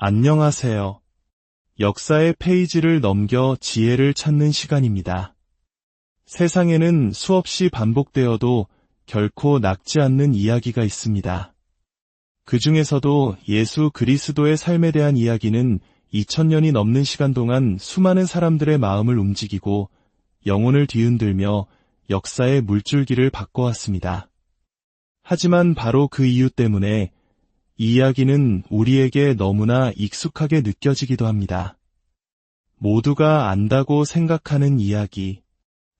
안녕하세요. 역사의 페이지를 넘겨 지혜를 찾는 시간입니다. 세상에는 수없이 반복되어도 결코 낡지 않는 이야기가 있습니다. 그 중에서도 예수 그리스도의 삶에 대한 이야기는 2000년이 넘는 시간 동안 수많은 사람들의 마음을 움직이고 영혼을 뒤흔들며 역사의 물줄기를 바꿔왔습니다. 하지만 바로 그 이유 때문에 이 이야기는 우리에게 너무나 익숙하게 느껴지기도 합니다. 모두가 안다고 생각하는 이야기,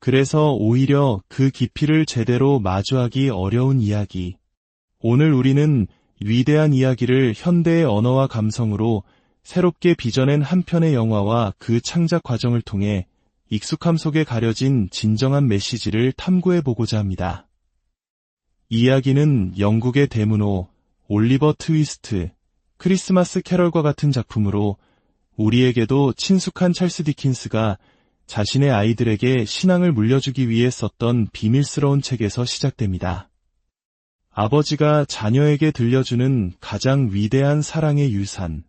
그래서 오히려 그 깊이를 제대로 마주하기 어려운 이야기. 오늘 우리는 위대한 이야기를 현대의 언어와 감성으로 새롭게 빚어낸 한 편의 영화와 그 창작 과정을 통해 익숙함 속에 가려진 진정한 메시지를 탐구해보고자 합니다. 이 이야기는 영국의 대문호 올리버 트위스트, 크리스마스 캐럴과 같은 작품으로 우리에게도 친숙한 찰스 디킨스가 자신의 아이들에게 신앙을 물려주기 위해 썼던 비밀스러운 책에서 시작됩니다. 아버지가 자녀에게 들려주는 가장 위대한 사랑의 유산.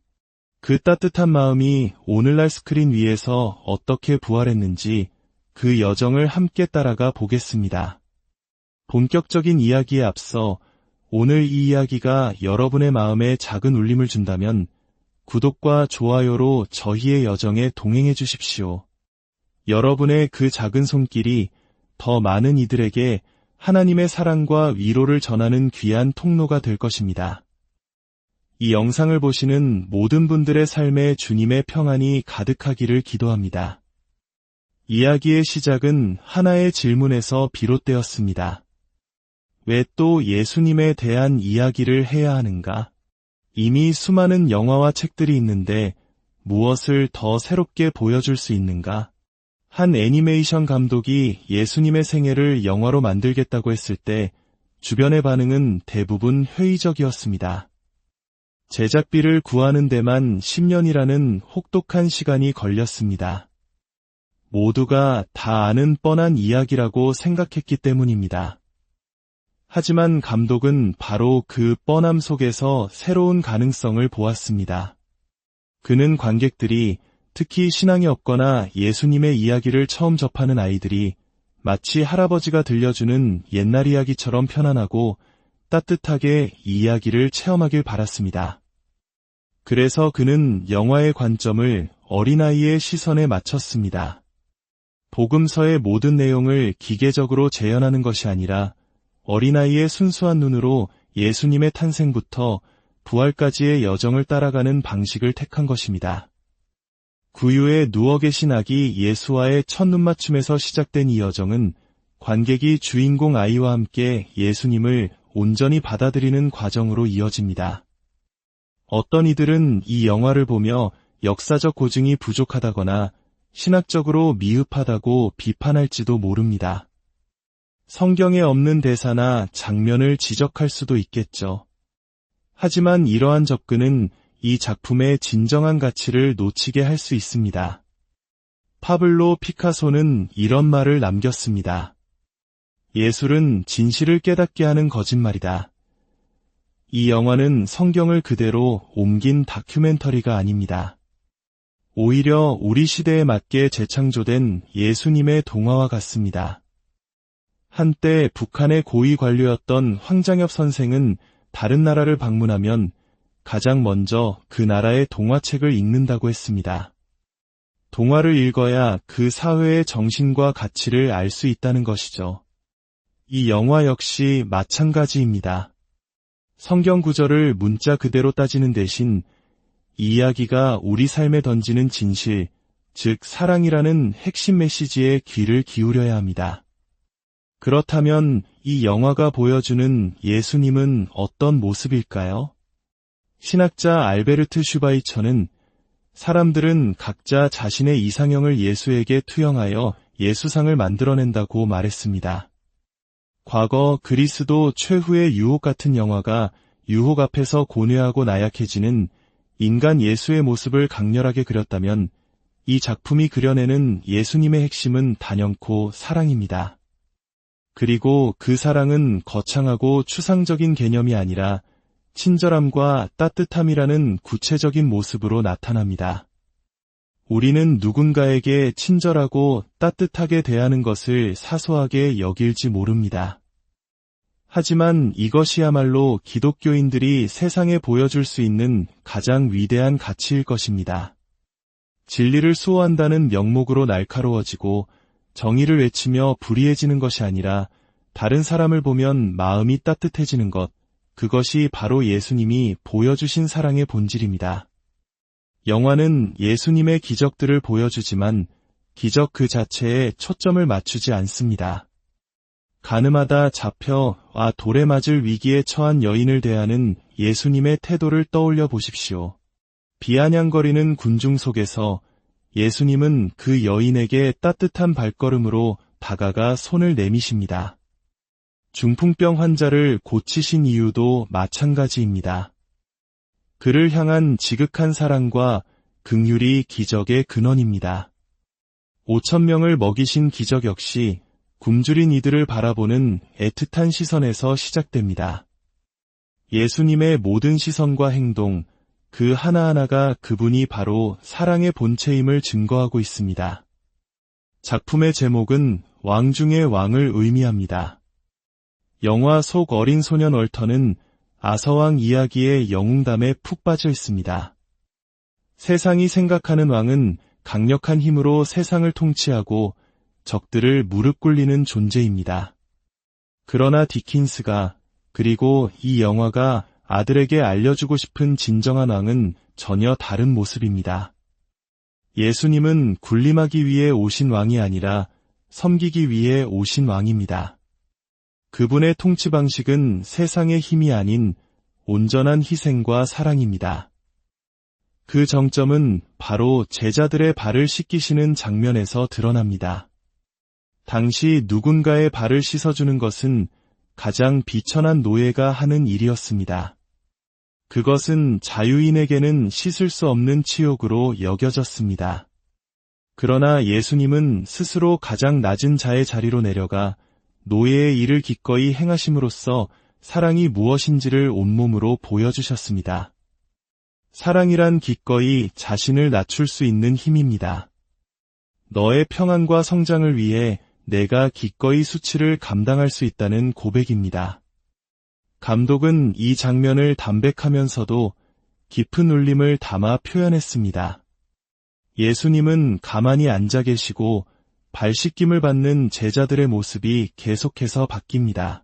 그 따뜻한 마음이 오늘날 스크린 위에서 어떻게 부활했는지 그 여정을 함께 따라가 보겠습니다. 본격적인 이야기에 앞서 오늘 이 이야기가 여러분의 마음에 작은 울림을 준다면 구독과 좋아요로 저희의 여정에 동행해 주십시오. 여러분의 그 작은 손길이 더 많은 이들에게 하나님의 사랑과 위로를 전하는 귀한 통로가 될 것입니다. 이 영상을 보시는 모든 분들의 삶에 주님의 평안이 가득하기를 기도합니다. 이야기의 시작은 하나의 질문에서 비롯되었습니다. 왜 또 예수님에 대한 이야기를 해야 하는가? 이미 수많은 영화와 책들이 있는데 무엇을 더 새롭게 보여줄 수 있는가? 한 애니메이션 감독이 예수님의 생애를 영화로 만들겠다고 했을 때 주변의 반응은 대부분 회의적이었습니다. 제작비를 구하는 데만 10년이라는 혹독한 시간이 걸렸습니다. 모두가 다 아는 뻔한 이야기라고 생각했기 때문입니다. 하지만 감독은 바로 그 뻔함 속에서 새로운 가능성을 보았습니다. 그는 관객들이, 특히 신앙이 없거나 예수님의 이야기를 처음 접하는 아이들이 마치 할아버지가 들려주는 옛날 이야기처럼 편안하고 따뜻하게 이 이야기를 체험하길 바랐습니다. 그래서 그는 영화의 관점을 어린아이의 시선에 맞췄습니다. 복음서의 모든 내용을 기계적으로 재현하는 것이 아니라 어린아이의 순수한 눈으로 예수님의 탄생부터 부활까지의 여정을 따라가는 방식을 택한 것입니다. 구유에 누워 계신 아기 예수와의 첫 눈맞춤에서 시작된 이 여정은 관객이 주인공 아이와 함께 예수님을 온전히 받아들이는 과정으로 이어집니다. 어떤 이들은 이 영화를 보며 역사적 고증이 부족하다거나 신학적으로 미흡하다고 비판할지도 모릅니다. 성경에 없는 대사나 장면을 지적할 수도 있겠죠. 하지만 이러한 접근은 이 작품의 진정한 가치를 놓치게 할 수 있습니다. 파블로 피카소는 이런 말을 남겼습니다. 예술은 진실을 깨닫게 하는 거짓말이다. 이 영화는 성경을 그대로 옮긴 다큐멘터리가 아닙니다. 오히려 우리 시대에 맞게 재창조된 예수님의 동화와 같습니다. 한때 북한의 고위 관료였던 황장엽 선생은 다른 나라를 방문하면 가장 먼저 그 나라의 동화책을 읽는다고 했습니다. 동화를 읽어야 그 사회의 정신과 가치를 알 수 있다는 것이죠. 이 영화 역시 마찬가지입니다. 성경 구절을 문자 그대로 따지는 대신 이 이야기가 우리 삶에 던지는 진실, 즉 사랑이라는 핵심 메시지에 귀를 기울여야 합니다. 그렇다면 이 영화가 보여주는 예수님은 어떤 모습일까요? 신학자 알베르트 슈바이처는 사람들은 각자 자신의 이상형을 예수에게 투영하여 예수상을 만들어낸다고 말했습니다. 과거 그리스도 최후의 유혹 같은 영화가 유혹 앞에서 고뇌하고 나약해지는 인간 예수의 모습을 강렬하게 그렸다면 이 작품이 그려내는 예수님의 핵심은 단연코 사랑입니다. 그리고 그 사랑은 거창하고 추상적인 개념이 아니라 친절함과 따뜻함이라는 구체적인 모습으로 나타납니다. 우리는 누군가에게 친절하고 따뜻하게 대하는 것을 사소하게 여길지 모릅니다. 하지만 이것이야말로 기독교인들이 세상에 보여줄 수 있는 가장 위대한 가치일 것입니다. 진리를 수호한다는 명목으로 날카로워지고 정의를 외치며 불의해지는 것이 아니라 다른 사람을 보면 마음이 따뜻해지는 것, 그것이 바로 예수님이 보여주신 사랑의 본질입니다. 영화는 예수님의 기적들을 보여주지만 기적 그 자체에 초점을 맞추지 않습니다. 가늠하다 잡혀와 돌에 맞을 위기에 처한 여인을 대하는 예수님의 태도를 떠올려 보십시오. 비아냥거리는 군중 속에서 예수님은 그 여인에게 따뜻한 발걸음으로 다가가 손을 내미십니다. 중풍병 환자를 고치신 이유도 마찬가지입니다. 그를 향한 지극한 사랑과 긍휼이 기적의 근원입니다. 5,000명을 먹이신 기적 역시 굶주린 이들을 바라보는 애틋한 시선에서 시작됩니다. 예수님의 모든 시선과 행동, 그 하나하나가 그분이 바로 사랑의 본체임을 증거하고 있습니다. 작품의 제목은 왕 중의 왕을 의미합니다. 영화 속 어린 소년 월터는 아서왕 이야기의 영웅담에 푹 빠져 있습니다. 세상이 생각하는 왕은 강력한 힘으로 세상을 통치하고 적들을 무릎 꿇리는 존재입니다. 그러나 디킨스가 그리고 이 영화가 아들에게 알려주고 싶은 진정한 왕은 전혀 다른 모습입니다. 예수님은 군림하기 위해 오신 왕이 아니라 섬기기 위해 오신 왕입니다. 그분의 통치 방식은 세상의 힘이 아닌 온전한 희생과 사랑입니다. 그 정점은 바로 제자들의 발을 씻기시는 장면에서 드러납니다. 당시 누군가의 발을 씻어주는 것은 가장 비천한 노예가 하는 일이었습니다. 그것은 자유인에게는 씻을 수 없는 치욕으로 여겨졌습니다. 그러나 예수님은 스스로 가장 낮은 자의 자리로 내려가 노예의 일을 기꺼이 행하심으로써 사랑이 무엇인지를 온몸으로 보여주셨습니다. 사랑이란 기꺼이 자신을 낮출 수 있는 힘입니다. 너의 평안과 성장을 위해 내가 기꺼이 수치를 감당할 수 있다는 고백입니다. 감독은 이 장면을 담백하면서도 깊은 울림을 담아 표현했습니다. 예수님은 가만히 앉아 계시고 발 씻김을 받는 제자들의 모습이 계속해서 바뀝니다.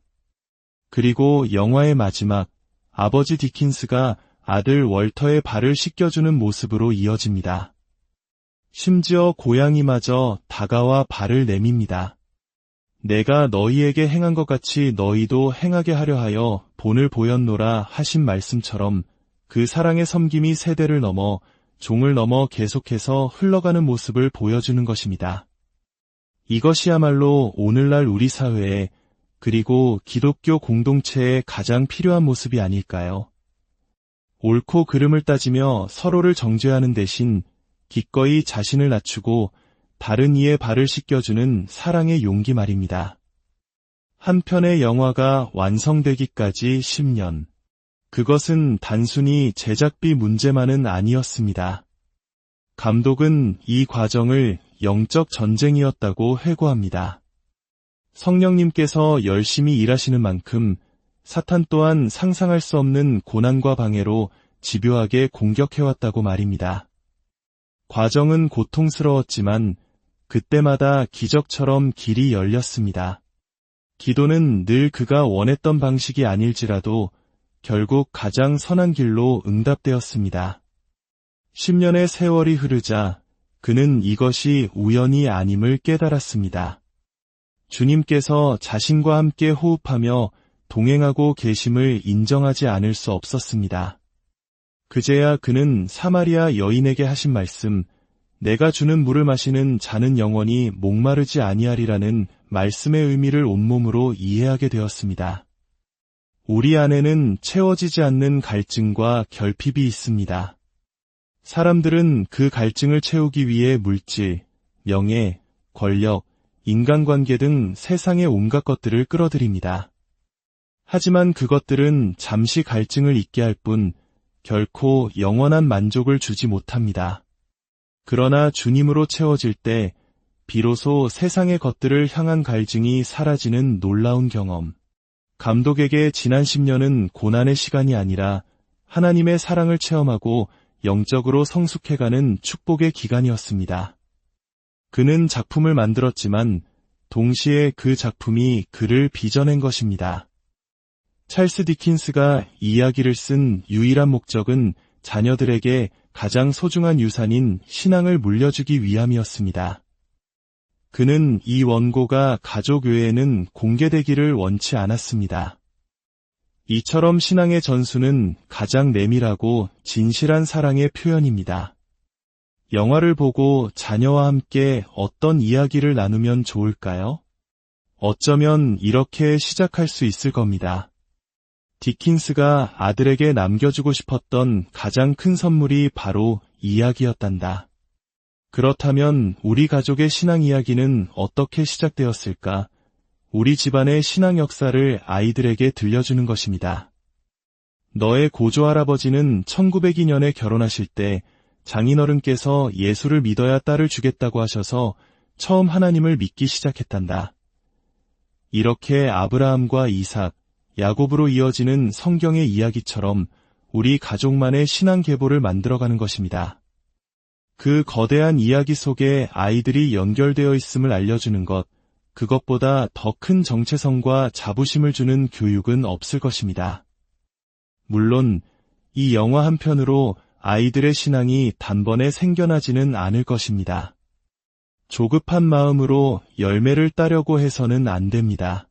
그리고 영화의 마지막, 아버지 디킨스가 아들 월터의 발을 씻겨주는 모습으로 이어집니다. 심지어 고양이마저 다가와 발을 내밉니다. 내가 너희에게 행한 것 같이 너희도 행하게 하려 하여 본을 보였노라 하신 말씀처럼 그 사랑의 섬김이 세대를 넘어 종을 넘어 계속해서 흘러가는 모습을 보여주는 것입니다. 이것이야말로 오늘날 우리 사회에 그리고 기독교 공동체에 가장 필요한 모습이 아닐까요? 옳고 그름을 따지며 서로를 정죄하는 대신 기꺼이 자신을 낮추고 다른 이의 발을 씻겨주는 사랑의 용기 말입니다. 한 편의 영화가 완성되기까지 10년. 그것은 단순히 제작비 문제만은 아니었습니다. 감독은 이 과정을 영적 전쟁이었다고 회고합니다. 성령님께서 열심히 일하시는 만큼 사탄 또한 상상할 수 없는 고난과 방해로 집요하게 공격해왔다고 말입니다. 과정은 고통스러웠지만 그때마다 기적처럼 길이 열렸습니다. 기도는 늘 그가 원했던 방식이 아닐지라도 결국 가장 선한 길로 응답되었습니다. 10년의 세월이 흐르자 그는 이것이 우연이 아님을 깨달았습니다. 주님께서 자신과 함께 호흡하며 동행하고 계심을 인정하지 않을 수 없었습니다. 그제야 그는 사마리아 여인에게 하신 말씀, 내가 주는 물을 마시는 자는 영원히 목마르지 아니하리라는 말씀의 의미를 온몸으로 이해하게 되었습니다. 우리 안에는 채워지지 않는 갈증과 결핍이 있습니다. 사람들은 그 갈증을 채우기 위해 물질, 명예, 권력, 인간관계 등 세상의 온갖 것들을 끌어들입니다. 하지만 그것들은 잠시 갈증을 잊게 할 뿐 결코 영원한 만족을 주지 못합니다. 그러나 주님으로 채워질 때 비로소 세상의 것들을 향한 갈증이 사라지는 놀라운 경험. 감독에게 지난 10년은 고난의 시간이 아니라 하나님의 사랑을 체험하고 영적으로 성숙해가는 축복의 기간이었습니다. 그는 작품을 만들었지만 동시에 그 작품이 그를 빚어낸 것입니다. 찰스 디킨스가 이 이야기를 쓴 유일한 목적은 자녀들에게 가장 소중한 유산인 신앙을 물려주기 위함이었습니다. 그는 이 원고가 가족 외에는 공개되기를 원치 않았습니다. 이처럼 신앙의 전수는 가장 내밀하고 진실한 사랑의 표현입니다. 영화를 보고 자녀와 함께 어떤 이야기를 나누면 좋을까요? 어쩌면 이렇게 시작할 수 있을 겁니다. 디킨스가 아들에게 남겨주고 싶었던 가장 큰 선물이 바로 이야기였단다. 그렇다면 우리 가족의 신앙 이야기는 어떻게 시작되었을까? 우리 집안의 신앙 역사를 아이들에게 들려주는 것입니다. 너의 고조할아버지는 1902년에 결혼하실 때 장인어른께서 예수를 믿어야 딸을 주겠다고 하셔서 처음 하나님을 믿기 시작했단다. 이렇게 아브라함과 이삭, 야곱으로 이어지는 성경의 이야기처럼 우리 가족만의 신앙 계보를 만들어가는 것입니다. 그 거대한 이야기 속에 아이들이 연결되어 있음을 알려주는 것, 그것보다 더 큰 정체성과 자부심을 주는 교육은 없을 것입니다. 물론 이 영화 한 편으로 아이들의 신앙이 단번에 생겨나지는 않을 것입니다. 조급한 마음으로 열매를 따려고 해서는 안 됩니다.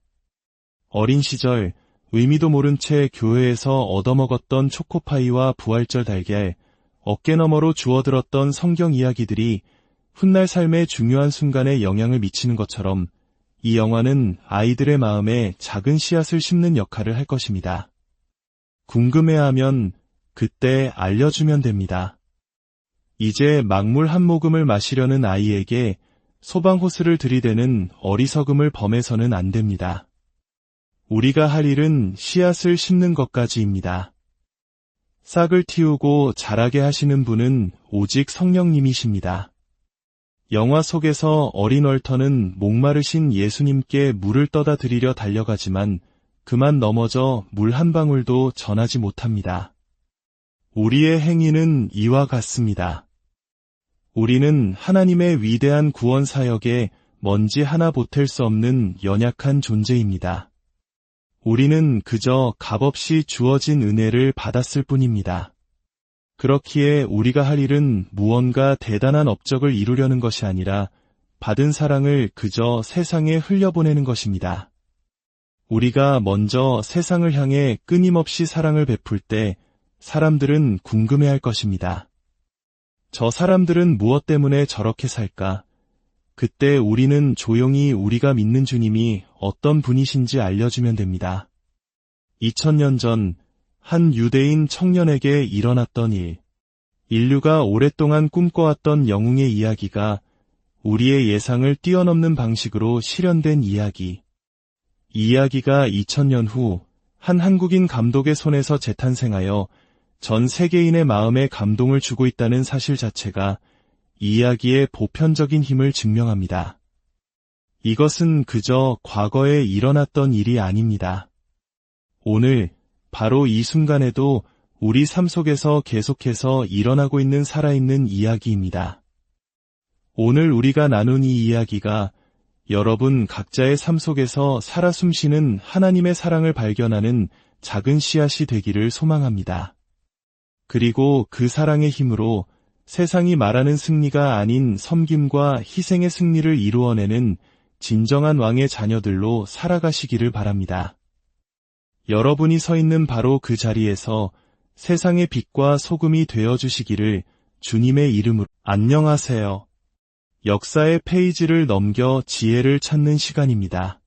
어린 시절 의미도 모른 채 교회에서 얻어먹었던 초코파이와 부활절 달걀, 어깨너머로 주워들었던 성경 이야기들이 훗날 삶의 중요한 순간에 영향을 미치는 것처럼 이 영화는 아이들의 마음에 작은 씨앗을 심는 역할을 할 것입니다. 궁금해하면 그때 알려주면 됩니다. 이제 막물 한 모금을 마시려는 아이에게 소방호스를 들이대는 어리석음을 범해서는 안 됩니다. 우리가 할 일은 씨앗을 심는 것까지입니다. 싹을 틔우고 자라게 하시는 분은 오직 성령님이십니다. 영화 속에서 어린 월터는 목마르신 예수님께 물을 떠다 드리려 달려가지만 그만 넘어져 물 한 방울도 전하지 못합니다. 우리의 행위는 이와 같습니다. 우리는 하나님의 위대한 구원 사역에 먼지 하나 보탤 수 없는 연약한 존재입니다. 우리는 그저 값없이 주어진 은혜를 받았을 뿐입니다. 그렇기에 우리가 할 일은 무언가 대단한 업적을 이루려는 것이 아니라 받은 사랑을 그저 세상에 흘려보내는 것입니다. 우리가 먼저 세상을 향해 끊임없이 사랑을 베풀 때 사람들은 궁금해할 것입니다. 저 사람들은 무엇 때문에 저렇게 살까? 그때 우리는 조용히 우리가 믿는 주님이 어떤 분이신지 알려주면 됩니다. 2000년 전 한 유대인 청년에게 일어났던 일, 인류가 오랫동안 꿈꿔왔던 영웅의 이야기가 우리의 예상을 뛰어넘는 방식으로 실현된 이야기. 이 이야기가 2000년 후 한 한국인 감독의 손에서 재탄생하여 전 세계인의 마음에 감동을 주고 있다는 사실 자체가 이 이야기의 보편적인 힘을 증명합니다. 이것은 그저 과거에 일어났던 일이 아닙니다. 오늘 바로 이 순간에도 우리 삶 속에서 계속해서 일어나고 있는 살아있는 이야기입니다. 오늘 우리가 나눈 이 이야기가 여러분 각자의 삶 속에서 살아 숨쉬는 하나님의 사랑을 발견하는 작은 씨앗이 되기를 소망합니다. 그리고 그 사랑의 힘으로 세상이 말하는 승리가 아닌 섬김과 희생의 승리를 이루어내는 진정한 왕의 자녀들로 살아가시기를 바랍니다. 여러분이 서 있는 바로 그 자리에서 세상의 빛과 소금이 되어주시기를 주님의 이름으로. 안녕하세요. 역사의 페이지를 넘겨 지혜를 찾는 시간입니다.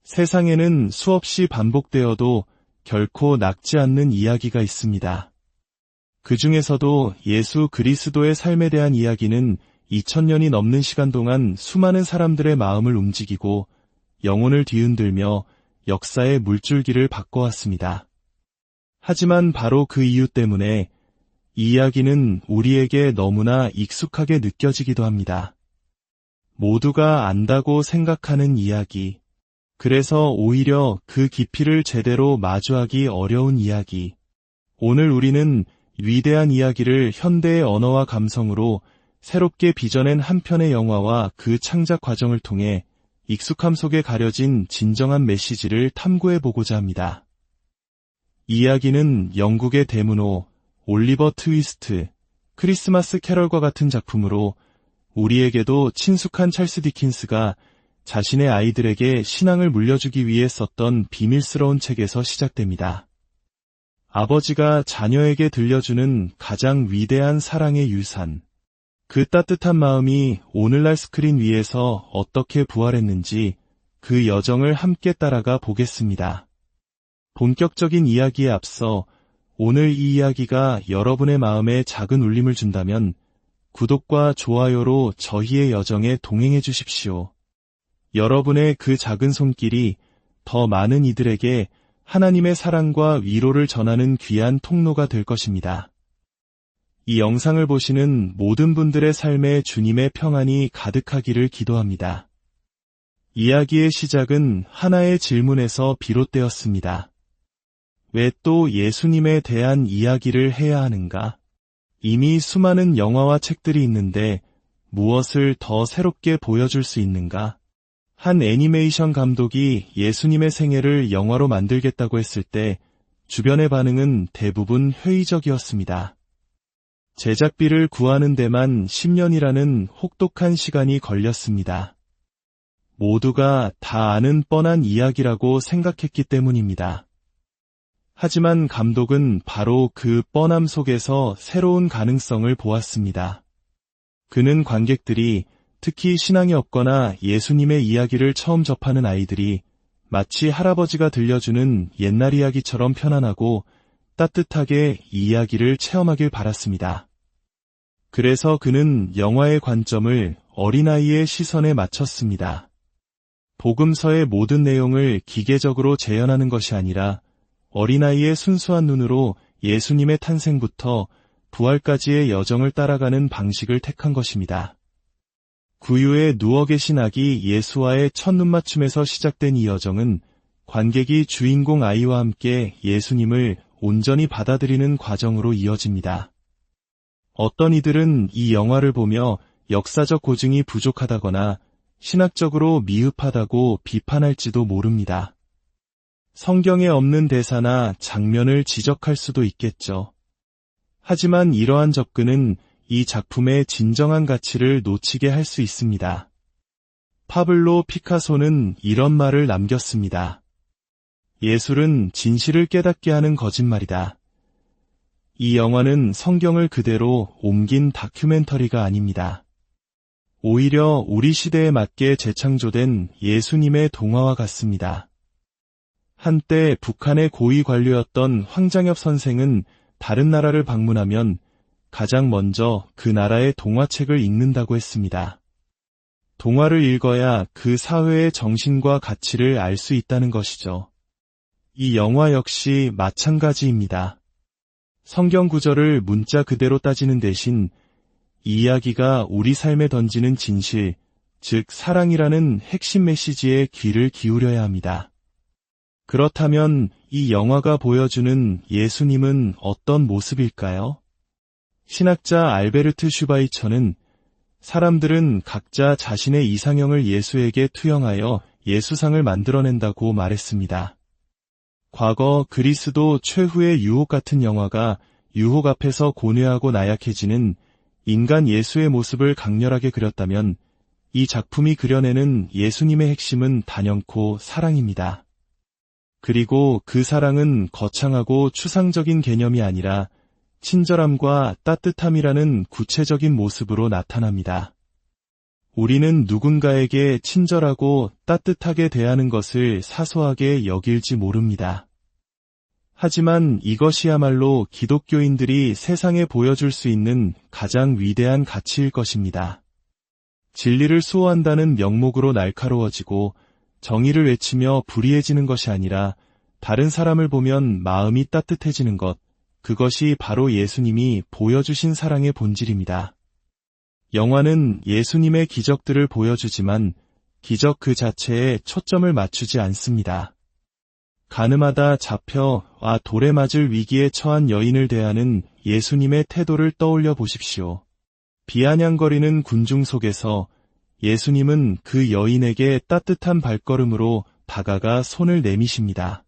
세상에는 수없이 반복되어도 결코 낡지 않는 이야기가 있습니다. 그 중에서도 예수 그리스도의 삶에 대한 이야기는 2000년이 넘는 시간 동안 수많은 사람들의 마음을 움직이고 영혼을 뒤흔들며 역사의 물줄기를 바꿔왔습니다. 하지만 바로 그 이유 때문에 이 이야기는 우리에게 너무나 익숙하게 느껴지기도 합니다. 모두가 안다고 생각하는 이야기. 그래서 오히려 그 깊이를 제대로 마주하기 어려운 이야기. 오늘 우리는 위대한 이야기를 현대의 언어와 감성으로 새롭게 빚어낸 한 편의 영화와 그 창작 과정을 통해 익숙함 속에 가려진 진정한 메시지를 탐구해보고자 합니다. 이 이야기는 영국의 데문호, 올리버 트위스트, 크리스마스 캐럴과 같은 작품으로 우리에게도 친숙한 찰스 디킨스가 자신의 아이들에게 신앙을 물려주기 위해 썼던 비밀스러운 책에서 시작됩니다. 아버지가 자녀에게 들려주는 가장 위대한 사랑의 유산. 그 따뜻한 마음이 오늘날 스크린 위에서 어떻게 부활했는지 그 여정을 함께 따라가 보겠습니다. 본격적인 이야기에 앞서 오늘 이 이야기가 여러분의 마음에 작은 울림을 준다면 구독과 좋아요로 저희의 여정에 동행해 주십시오. 여러분의 그 작은 손길이 더 많은 이들에게 하나님의 사랑과 위로를 전하는 귀한 통로가 될 것입니다. 이 영상을 보시는 모든 분들의 삶에 주님의 평안이 가득하기를 기도합니다. 이야기의 시작은 하나의 질문에서 비롯되었습니다. 왜 또 예수님에 대한 이야기를 해야 하는가? 이미 수많은 영화와 책들이 있는데 무엇을 더 새롭게 보여줄 수 있는가? 한 애니메이션 감독이 예수님의 생애를 영화로 만들겠다고 했을 때 주변의 반응은 대부분 회의적이었습니다. 제작비를 구하는 데만 10년이라는 혹독한 시간이 걸렸습니다. 모두가 다 아는 뻔한 이야기라고 생각했기 때문입니다. 하지만 감독은 바로 그 뻔함 속에서 새로운 가능성을 보았습니다. 그는 관객들이, 특히 신앙이 없거나 예수님의 이야기를 처음 접하는 아이들이 마치 할아버지가 들려주는 옛날 이야기처럼 편안하고 따뜻하게 이 이야기를 체험하길 바랐습니다. 그래서 그는 영화의 관점을 어린아이의 시선에 맞췄습니다. 복음서의 모든 내용을 기계적으로 재현하는 것이 아니라 어린아이의 순수한 눈으로 예수님의 탄생부터 부활까지의 여정을 따라가는 방식을 택한 것입니다. 구유에 누워 계신 아기 예수와의 첫 눈맞춤에서 시작된 이 여정은 관객이 주인공 아이와 함께 예수님을 온전히 받아들이는 과정으로 이어집니다. 어떤 이들은 이 영화를 보며 역사적 고증이 부족하다거나 신학적으로 미흡하다고 비판할지도 모릅니다. 성경에 없는 대사나 장면을 지적할 수도 있겠죠. 하지만 이러한 접근은 이 작품의 진정한 가치를 놓치게 할 수 있습니다. 파블로 피카소는 이런 말을 남겼습니다. 예술은 진실을 깨닫게 하는 거짓말이다. 이 영화는 성경을 그대로 옮긴 다큐멘터리가 아닙니다. 오히려 우리 시대에 맞게 재창조된 예수님의 동화와 같습니다. 한때 북한의 고위 관료였던 황장엽 선생은 다른 나라를 방문하면 가장 먼저 그 나라의 동화책을 읽는다고 했습니다. 동화를 읽어야 그 사회의 정신과 가치를 알 수 있다는 것이죠. 이 영화 역시 마찬가지입니다. 성경 구절을 문자 그대로 따지는 대신 이 이야기가 우리 삶에 던지는 진실, 즉 사랑이라는 핵심 메시지에 귀를 기울여야 합니다. 그렇다면 이 영화가 보여주는 예수님은 어떤 모습일까요? 신학자 알베르트 슈바이처는 사람들은 각자 자신의 이상형을 예수에게 투영하여 예수상을 만들어낸다고 말했습니다. 과거 그리스도 최후의 유혹 같은 영화가 유혹 앞에서 고뇌하고 나약해지는 인간 예수의 모습을 강렬하게 그렸다면 이 작품이 그려내는 예수님의 핵심은 단연코 사랑입니다. 그리고 그 사랑은 거창하고 추상적인 개념이 아니라 친절함과 따뜻함이라는 구체적인 모습으로 나타납니다. 우리는 누군가에게 친절하고 따뜻하게 대하는 것을 사소하게 여길지 모릅니다. 하지만 이것이야말로 기독교인들이 세상에 보여줄 수 있는 가장 위대한 가치일 것입니다. 진리를 수호한다는 명목으로 날카로워지고 정의를 외치며 불의해지는 것이 아니라 다른 사람을 보면 마음이 따뜻해지는 것, 그것이 바로 예수님이 보여주신 사랑의 본질입니다. 영화는 예수님의 기적들을 보여주지만 기적 그 자체에 초점을 맞추지 않습니다. 가늠하다 잡혀와 돌에 맞을 위기에 처한 여인을 대하는 예수님의 태도를 떠올려 보십시오. 비아냥거리는 군중 속에서 예수님은 그 여인에게 따뜻한 발걸음으로 다가가 손을 내미십니다.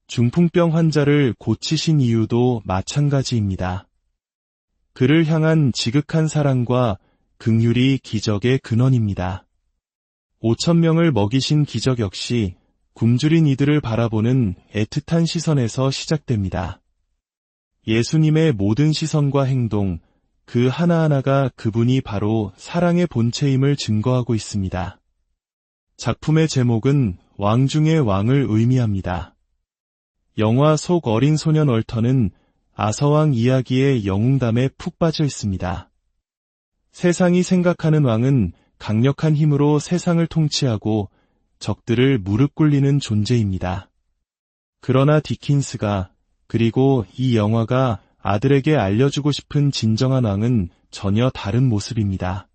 중풍병 환자를 고치신 이유도 마찬가지입니다. 그를 향한 지극한 사랑과 긍휼이 기적의 근원입니다. 5,000명을 먹이신 기적 역시 굶주린 이들을 바라보는 애틋한 시선에서 시작됩니다. 예수님의 모든 시선과 행동, 그 하나하나가 그분이 바로 사랑의 본체임을 증거하고 있습니다. 작품의 제목은 왕 중의 왕을 의미합니다. 영화 속 어린 소년 얼턴은 아서왕 이야기의 영웅담에 푹 빠져 있습니다. 세상이 생각하는 왕은 강력한 힘으로 세상을 통치하고 적들을 무릎 꿇리는 존재입니다. 그러나 디킨스가 그리고 이 영화가 아들에게 알려주고 싶은 진정한 왕은 전혀 다른 모습입니다.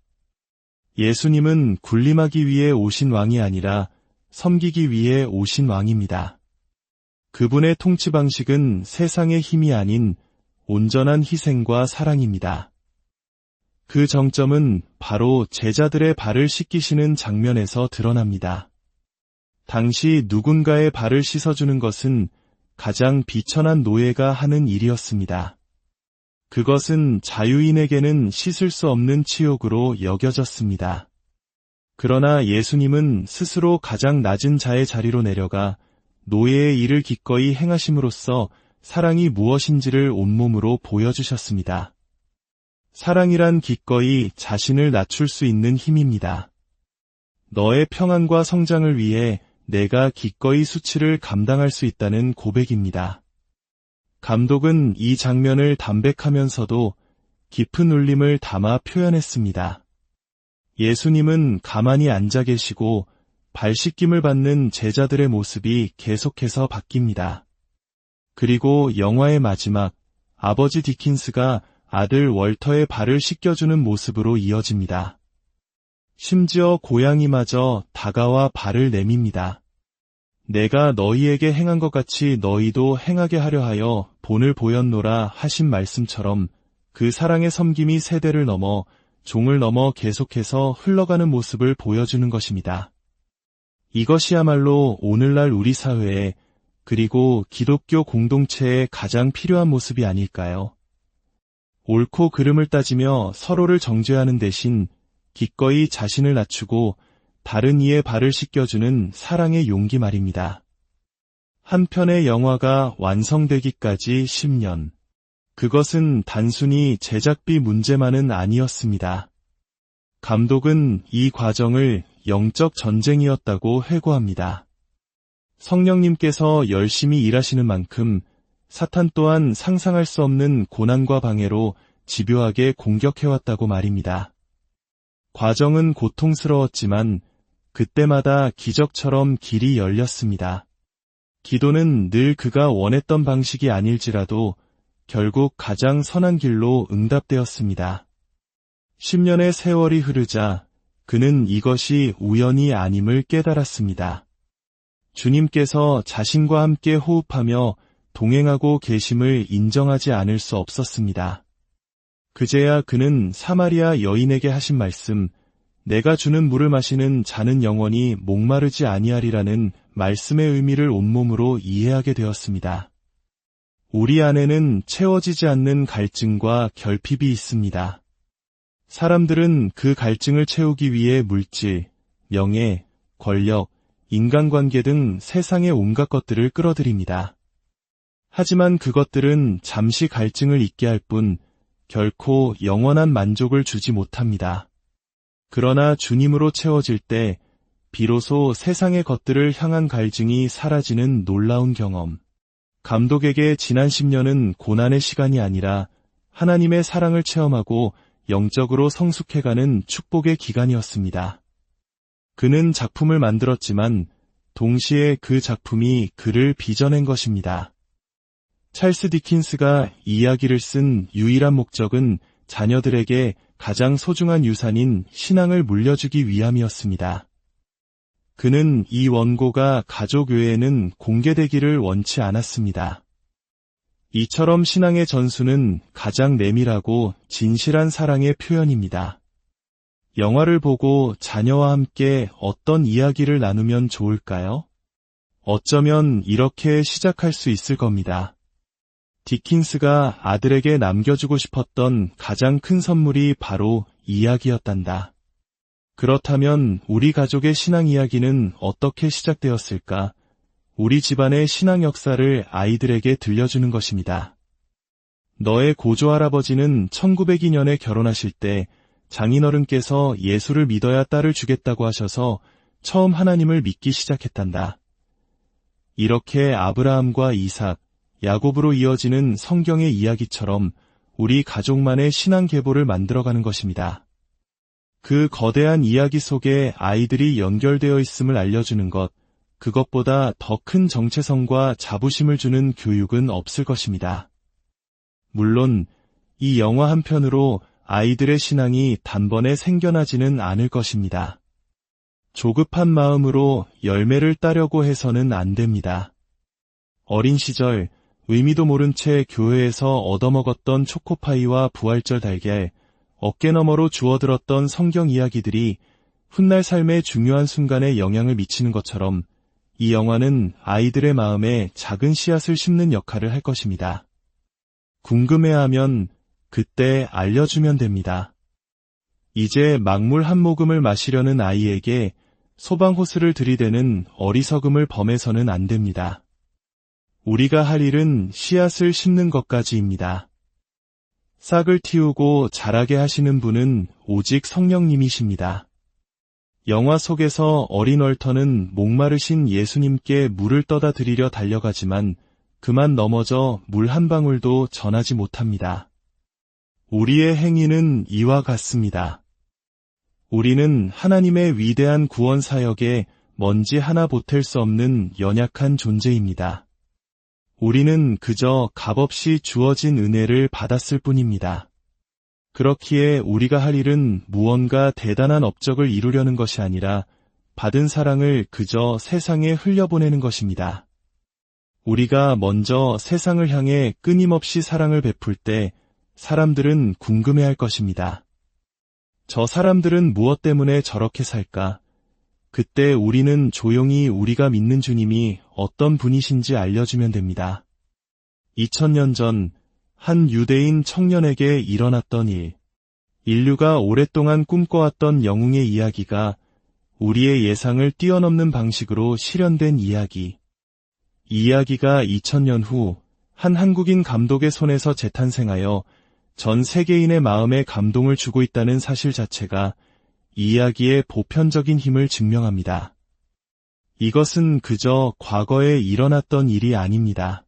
예수님은 군림하기 위해 오신 왕이 아니라 섬기기 위해 오신 왕입니다. 그분의 통치 방식은 세상의 힘이 아닌 온전한 희생과 사랑입니다. 그 정점은 바로 제자들의 발을 씻기시는 장면에서 드러납니다. 당시 누군가의 발을 씻어주는 것은 가장 비천한 노예가 하는 일이었습니다. 그것은 자유인에게는 씻을 수 없는 치욕으로 여겨졌습니다. 그러나 예수님은 스스로 가장 낮은 자의 자리로 내려가 노예의 일을 기꺼이 행하심으로써 사랑이 무엇인지를 온몸으로 보여주셨습니다. 사랑이란 기꺼이 자신을 낮출 수 있는 힘입니다. 너의 평안과 성장을 위해 내가 기꺼이 수치를 감당할 수 있다는 고백입니다. 감독은 이 장면을 담백하면서도 깊은 울림을 담아 표현했습니다. 예수님은 가만히 앉아 계시고 발 씻김을 받는 제자들의 모습이 계속해서 바뀝니다. 그리고 영화의 마지막, 아버지 디킨스가 아들 월터의 발을 씻겨주는 모습으로 이어집니다. 심지어 고양이마저 다가와 발을 내밉니다. 내가 너희에게 행한 것 같이 너희도 행하게 하려 하여 본을 보였노라 하신 말씀처럼 그 사랑의 섬김이 세대를 넘어 종을 넘어 계속해서 흘러가는 모습을 보여주는 것입니다. 이것이야말로 오늘날 우리 사회에 그리고 기독교 공동체에 가장 필요한 모습이 아닐까요? 옳고 그름을 따지며 서로를 정죄하는 대신 기꺼이 자신을 낮추고 다른 이의 발을 씻겨주는 사랑의 용기 말입니다. 한 편의 영화가 완성되기까지 10년. 그것은 단순히 제작비 문제만은 아니었습니다. 감독은 이 과정을 영적 전쟁이었다고 회고합니다. 성령님께서 열심히 일하시는 만큼 사탄 또한 상상할 수 없는 고난과 방해로 집요하게 공격해왔다고 말입니다. 과정은 고통스러웠지만 그때마다 기적처럼 길이 열렸습니다. 기도는 늘 그가 원했던 방식이 아닐지라도 결국 가장 선한 길로 응답되었습니다. 10년의 세월이 흐르자 그는 이것이 우연이 아님을 깨달았습니다. 주님께서 자신과 함께 호흡하며 동행하고 계심을 인정하지 않을 수 없었습니다. 그제야 그는 사마리아 여인에게 하신 말씀, 내가 주는 물을 마시는 자는 영원히 목마르지 아니하리라는 말씀의 의미를 온몸으로 이해하게 되었습니다. 우리 안에는 채워지지 않는 갈증과 결핍이 있습니다. 사람들은 그 갈증을 채우기 위해 물질, 명예, 권력, 인간관계 등 세상의 온갖 것들을 끌어들입니다. 하지만 그것들은 잠시 갈증을 잊게 할 뿐 결코 영원한 만족을 주지 못합니다. 그러나 주님으로 채워질 때 비로소 세상의 것들을 향한 갈증이 사라지는 놀라운 경험. 감독에게 지난 10년은 고난의 시간이 아니라 하나님의 사랑을 체험하고 영적으로 성숙해가는 축복의 기간이었습니다. 그는 작품을 만들었지만 동시에 그 작품이 그를 빚어낸 것입니다. 찰스 디킨스가 이 이야기를 쓴 유일한 목적은 자녀들에게 가장 소중한 유산인 신앙을 물려주기 위함이었습니다. 그는 이 원고가 가족 외에는 공개되기를 원치 않았습니다. 이처럼 신앙의 전수는 가장 내밀하고 진실한 사랑의 표현입니다. 영화를 보고 자녀와 함께 어떤 이야기를 나누면 좋을까요? 어쩌면 이렇게 시작할 수 있을 겁니다. 디킨스가 아들에게 남겨주고 싶었던 가장 큰 선물이 바로 이야기였단다. 그렇다면 우리 가족의 신앙 이야기는 어떻게 시작되었을까? 우리 집안의 신앙 역사를 아이들에게 들려주는 것입니다. 너의 고조할아버지는 1902년에 결혼하실 때 장인어른께서 예수를 믿어야 딸을 주겠다고 하셔서 처음 하나님을 믿기 시작했단다. 이렇게 아브라함과 이삭, 야곱으로 이어지는 성경의 이야기처럼 우리 가족만의 신앙 계보를 만들어가는 것입니다. 그 거대한 이야기 속에 아이들이 연결되어 있음을 알려주는 것, 그것보다 더 큰 정체성과 자부심을 주는 교육은 없을 것입니다. 물론 이 영화 한 편으로 아이들의 신앙이 단번에 생겨나지는 않을 것입니다. 조급한 마음으로 열매를 따려고 해서는 안 됩니다. 어린 시절 의미도 모른 채 교회에서 얻어먹었던 초코파이와 부활절 달걀, 어깨너머로 주워들었던 성경 이야기들이 훗날 삶의 중요한 순간에 영향을 미치는 것처럼 이 영화는 아이들의 마음에 작은 씨앗을 심는 역할을 할 것입니다. 궁금해하면 그때 알려주면 됩니다. 이제 막물 한 모금을 마시려는 아이에게 소방호스를 들이대는 어리석음을 범해서는 안 됩니다. 우리가 할 일은 씨앗을 심는 것까지입니다. 싹을 틔우고 자라게 하시는 분은 오직 성령님이십니다. 영화 속에서 어린 월터는 목마르신 예수님께 물을 떠다 드리려 달려가지만 그만 넘어져 물 한 방울도 전하지 못합니다. 우리의 행위는 이와 같습니다. 우리는 하나님의 위대한 구원 사역에 먼지 하나 보탤 수 없는 연약한 존재입니다. 우리는 그저 값없이 주어진 은혜를 받았을 뿐입니다. 그렇기에 우리가 할 일은 무언가 대단한 업적을 이루려는 것이 아니라 받은 사랑을 그저 세상에 흘려보내는 것입니다. 우리가 먼저 세상을 향해 끊임없이 사랑을 베풀 때 사람들은 궁금해할 것입니다. 저 사람들은 무엇 때문에 저렇게 살까? 그때 우리는 조용히 우리가 믿는 주님이 어떤 분이신지 알려주면 됩니다. 2000년 전 한 유대인 청년에게 일어났던 일, 인류가 오랫동안 꿈꿔왔던 영웅의 이야기가 우리의 예상을 뛰어넘는 방식으로 실현된 이야기. 이 이야기가 2000년 후 한 한국인 감독의 손에서 재탄생하여 전 세계인의 마음에 감동을 주고 있다는 사실 자체가 이 이야기의 보편적인 힘을 증명합니다. 이것은 그저 과거에 일어났던 일이 아닙니다.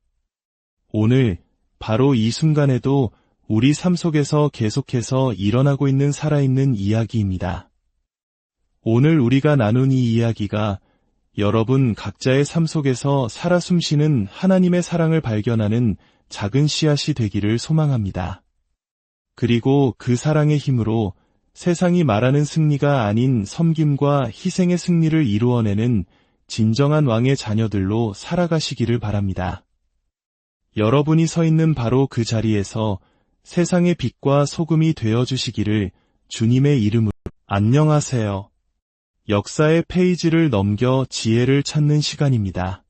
오늘 바로 이 순간에도 우리 삶 속에서 계속해서 일어나고 있는 살아있는 이야기입니다. 오늘 우리가 나눈 이 이야기가 여러분 각자의 삶 속에서 살아 숨쉬는 하나님의 사랑을 발견하는 작은 씨앗이 되기를 소망합니다. 그리고 그 사랑의 힘으로 세상이 말하는 승리가 아닌 섬김과 희생의 승리를 이루어내는 진정한 왕의 자녀들로 살아가시기를 바랍니다. 여러분이 서 있는 바로 그 자리에서 세상의 빛과 소금이 되어주시기를 주님의 이름으로. 안녕하세요. 역사의 페이지를 넘겨 지혜를 찾는 시간입니다.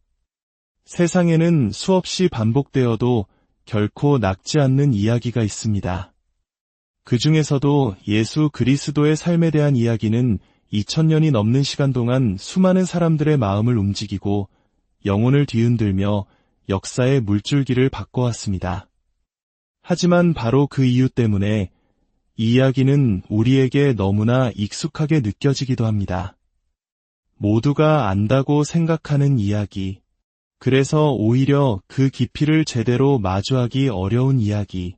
세상에는 수없이 반복되어도 결코 낡지 않는 이야기가 있습니다. 그 중에서도 예수 그리스도의 삶에 대한 이야기는 2000년이 넘는 시간 동안 수많은 사람들의 마음을 움직이고 영혼을 뒤흔들며 역사의 물줄기를 바꿔왔습니다. 하지만 바로 그 이유 때문에 이 이야기는 우리에게 너무나 익숙하게 느껴지기도 합니다. 모두가 안다고 생각하는 이야기. 그래서 오히려 그 깊이를 제대로 마주하기 어려운 이야기.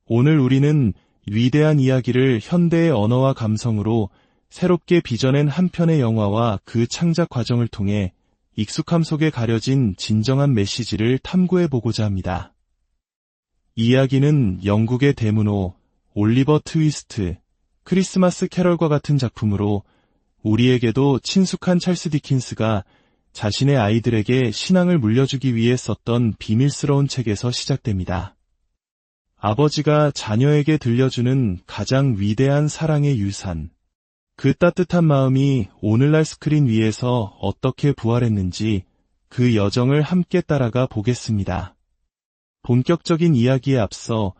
오늘 우리는 위대한 이야기를 현대의 언어와 감성으로 새롭게 빚어낸 한 편의 영화와 그 창작 과정을 통해 익숙함 속에 가려진 진정한 메시지를 탐구해보고자 합니다. 이야기는 영국의 대문호, 올리버 트위스트, 크리스마스 캐럴과 같은 작품으로 우리에게도 친숙한 찰스 디킨스가 자신의 아이들에게 신앙을 물려주기 위해 썼던 비밀스러운 책에서 시작됩니다. 아버지가 자녀에게 들려주는 가장 위대한 사랑의 유산. 그 따뜻한 마음이 오늘날 스크린 위에서 어떻게 부활했는지 그 여정을 함께 따라가 보겠습니다. 본격적인 이야기에 앞서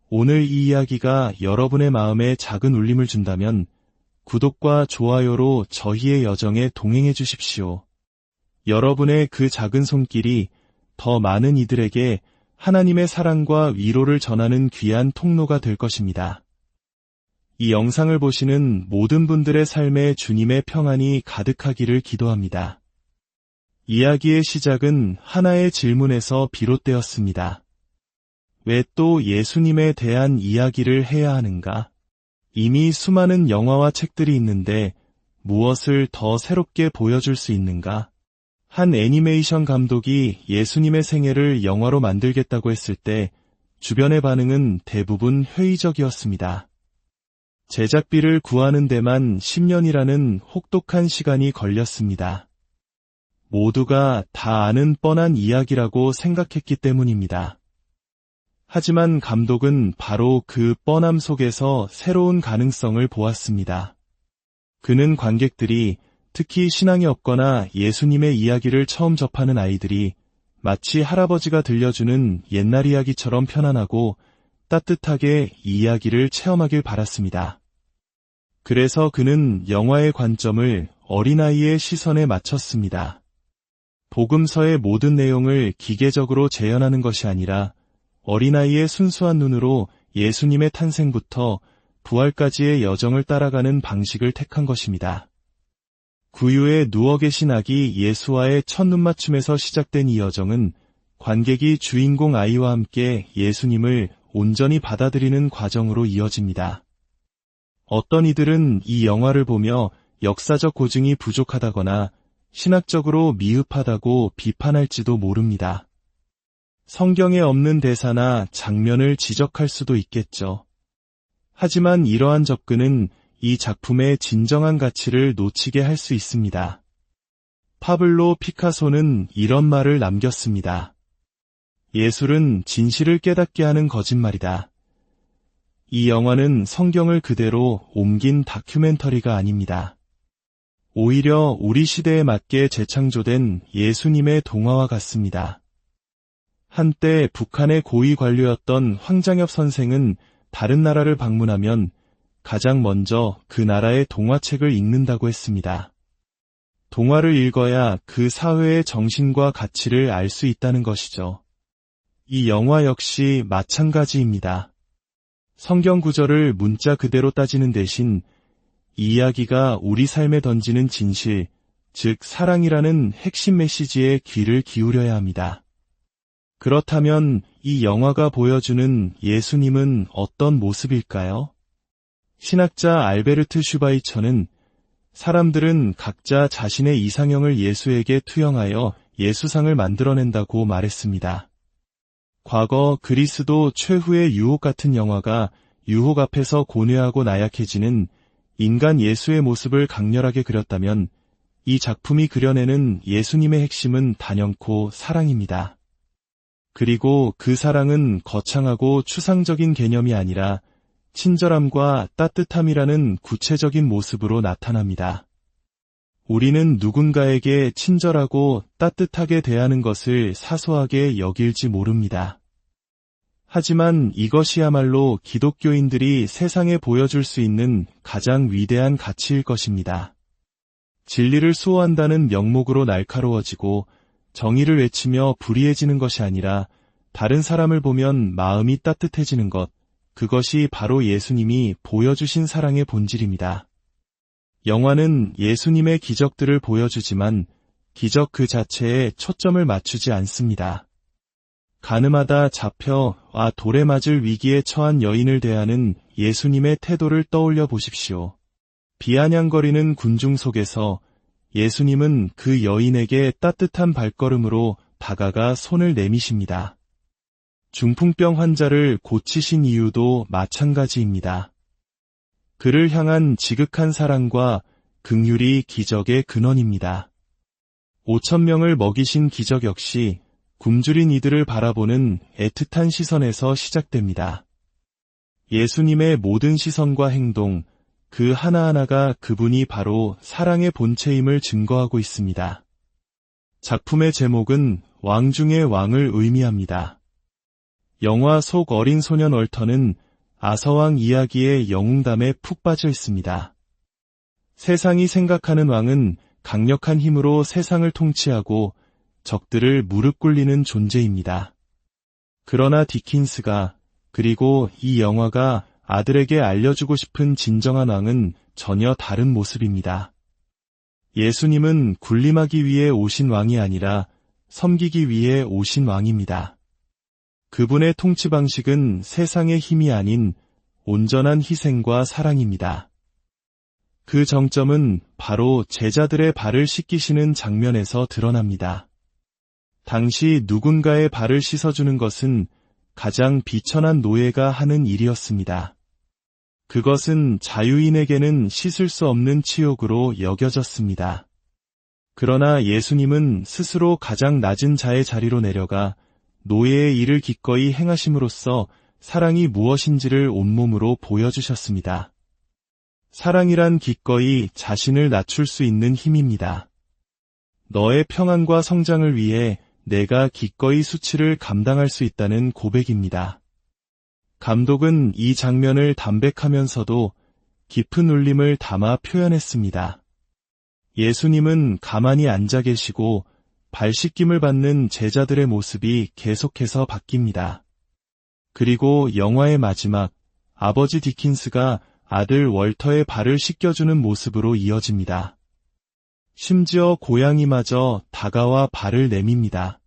오늘 이 이야기가 여러분의 마음에 작은 울림을 준다면 구독과 좋아요로 저희의 여정에 동행해 주십시오. 여러분의 그 작은 손길이 더 많은 이들에게 하나님의 사랑과 위로를 전하는 귀한 통로가 될 것입니다. 이 영상을 보시는 모든 분들의 삶에 주님의 평안이 가득하기를 기도합니다. 이야기의 시작은 하나의 질문에서 비롯되었습니다. 왜 또 예수님에 대한 이야기를 해야 하는가? 이미 수많은 영화와 책들이 있는데 무엇을 더 새롭게 보여줄 수 있는가? 한 애니메이션 감독이 예수님의 생애를 영화로 만들겠다고 했을 때 주변의 반응은 대부분 회의적이었습니다. 제작비를 구하는 데만 10년이라는 혹독한 시간이 걸렸습니다. 모두가 다 아는 뻔한 이야기라고 생각했기 때문입니다. 하지만 감독은 바로 그 뻔함 속에서 새로운 가능성을 보았습니다. 그는 관객들이, 특히 신앙이 없거나 예수님의 이야기를 처음 접하는 아이들이 마치 할아버지가 들려주는 옛날 이야기처럼 편안하고 따뜻하게 이 이야기를 체험하길 바랐습니다. 그래서 그는 영화의 관점을 어린아이의 시선에 맞췄습니다. 복음서의 모든 내용을 기계적으로 재현하는 것이 아니라 어린아이의 순수한 눈으로 예수님의 탄생부터 부활까지의 여정을 따라가는 방식을 택한 것입니다. 구유에 누워 계신 아기 예수와의 첫 눈맞춤에서 시작된 이 여정은 관객이 주인공 아이와 함께 예수님을 온전히 받아들이는 과정으로 이어집니다. 어떤 이들은 이 영화를 보며 역사적 고증이 부족하다거나 신학적으로 미흡하다고 비판할지도 모릅니다. 성경에 없는 대사나 장면을 지적할 수도 있겠죠. 하지만 이러한 접근은 이 작품의 진정한 가치를 놓치게 할 수 있습니다. 파블로 피카소는 이런 말을 남겼습니다. 예술은 진실을 깨닫게 하는 거짓말이다. 이 영화는 성경을 그대로 옮긴 다큐멘터리가 아닙니다. 오히려 우리 시대에 맞게 재창조된 예수님의 동화와 같습니다. 한때 북한의 고위 관료였던 황장엽 선생은 다른 나라를 방문하면 가장 먼저 그 나라의 동화책을 읽는다고 했습니다. 동화를 읽어야 그 사회의 정신과 가치를 알 수 있다는 것이죠. 이 영화 역시 마찬가지입니다. 성경 구절을 문자 그대로 따지는 대신 이 이야기가 우리 삶에 던지는 진실, 즉 사랑이라는 핵심 메시지에 귀를 기울여야 합니다. 그렇다면 이 영화가 보여주는 예수님은 어떤 모습일까요? 신학자 알베르트 슈바이처는 사람들은 각자 자신의 이상형을 예수에게 투영하여 예수상을 만들어낸다고 말했습니다. 과거 그리스도 최후의 유혹 같은 영화가 유혹 앞에서 고뇌하고 나약해지는 인간 예수의 모습을 강렬하게 그렸다면 이 작품이 그려내는 예수님의 핵심은 단연코 사랑입니다. 그리고 그 사랑은 거창하고 추상적인 개념이 아니라 친절함과 따뜻함이라는 구체적인 모습으로 나타납니다. 우리는 누군가에게 친절하고 따뜻하게 대하는 것을 사소하게 여길지 모릅니다. 하지만 이것이야말로 기독교인들이 세상에 보여줄 수 있는 가장 위대한 가치일 것입니다. 진리를 수호한다는 명목으로 날카로워지고 정의를 외치며 불의해지는 것이 아니라 다른 사람을 보면 마음이 따뜻해지는 것, 그것이 바로 예수님이 보여주신 사랑의 본질입니다. 영화는 예수님의 기적들을 보여주지만 기적 그 자체에 초점을 맞추지 않습니다. 가늠하다 잡혀 돌에 맞을 위기에 처한 여인을 대하는 예수님의 태도를 떠올려 보십시오. 비아냥거리는 군중 속에서 예수님은 그 여인에게 따뜻한 발걸음으로 다가가 손을 내미십니다. 중풍병 환자를 고치신 이유도 마찬가지입니다. 그를 향한 지극한 사랑과 긍휼이 기적의 근원입니다. 5,000명을 먹이신 기적 역시 굶주린 이들을 바라보는 애틋한 시선에서 시작됩니다. 예수님의 모든 시선과 행동, 그 하나하나가 그분이 바로 사랑의 본체임을 증거하고 있습니다. 작품의 제목은 왕 중의 왕을 의미합니다. 영화 속 어린 소년 얼턴은 아서왕 이야기의 영웅담에 푹 빠져 있습니다. 세상이 생각하는 왕은 강력한 힘으로 세상을 통치하고 적들을 무릎 꿇리는 존재입니다. 그러나 디킨스가 그리고 이 영화가 아들에게 알려주고 싶은 진정한 왕은 전혀 다른 모습입니다. 예수님은 군림하기 위해 오신 왕이 아니라 섬기기 위해 오신 왕입니다. 그분의 통치 방식은 세상의 힘이 아닌 온전한 희생과 사랑입니다. 그 정점은 바로 제자들의 발을 씻기시는 장면에서 드러납니다. 당시 누군가의 발을 씻어주는 것은 가장 비천한 노예가 하는 일이었습니다. 그것은 자유인에게는 씻을 수 없는 치욕으로 여겨졌습니다. 그러나 예수님은 스스로 가장 낮은 자의 자리로 내려가 노예의 일을 기꺼이 행하심으로써 사랑이 무엇인지를 온몸으로 보여주셨습니다. 사랑이란 기꺼이 자신을 낮출 수 있는 힘입니다. 너의 평안과 성장을 위해 내가 기꺼이 수치를 감당할 수 있다는 고백입니다. 감독은 이 장면을 담백하면서도 깊은 울림을 담아 표현했습니다. 예수님은 가만히 앉아 계시고 발 씻김을 받는 제자들의 모습이 계속해서 바뀝니다. 그리고 영화의 마지막, 아버지 디킨스가 아들 월터의 발을 씻겨주는 모습으로 이어집니다. 심지어 고양이마저 다가와 발을 내밉니다.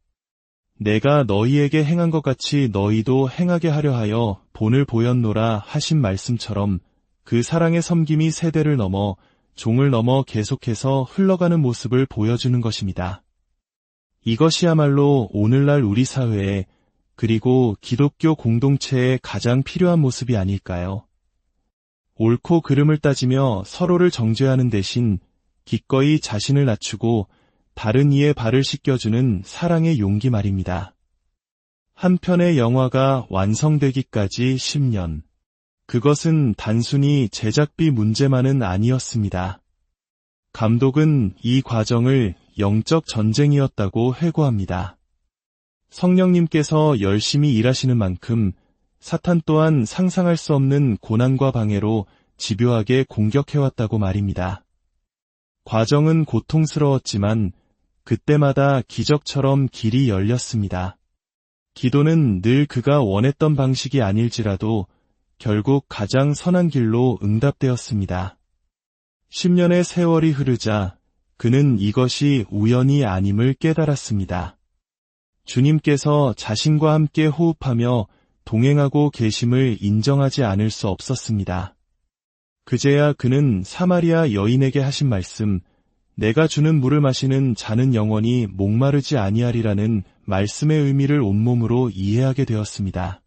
내가 너희에게 행한 것 같이 너희도 행하게 하려 하여 본을 보였노라 하신 말씀처럼 그 사랑의 섬김이 세대를 넘어 종을 넘어 계속해서 흘러가는 모습을 보여주는 것입니다. 이것이야말로 오늘날 우리 사회에 그리고 기독교 공동체에 가장 필요한 모습이 아닐까요? 옳고 그름을 따지며 서로를 정죄하는 대신 기꺼이 자신을 낮추고 다른 이의 발을 씻겨주는 사랑의 용기 말입니다. 한 편의 영화가 완성되기까지 10년. 그것은 단순히 제작비 문제만은 아니었습니다. 감독은 이 과정을 영적 전쟁이었다고 회고합니다. 성령님께서 열심히 일하시는 만큼 사탄 또한 상상할 수 없는 고난과 방해로 집요하게 공격해왔다고 말입니다. 과정은 고통스러웠지만 그때마다 기적처럼 길이 열렸습니다. 기도는 늘 그가 원했던 방식이 아닐지라도 결국 가장 선한 길로 응답되었습니다. 10년의 세월이 흐르자 그는 이것이 우연이 아님을 깨달았습니다. 주님께서 자신과 함께 호흡하며 동행하고 계심을 인정하지 않을 수 없었습니다. 그제야 그는 사마리아 여인에게 하신 말씀, 내가 주는 물을 마시는 자는 영원히 목마르지 아니하리라는 말씀의 의미를 온몸으로 이해하게 되었습니다.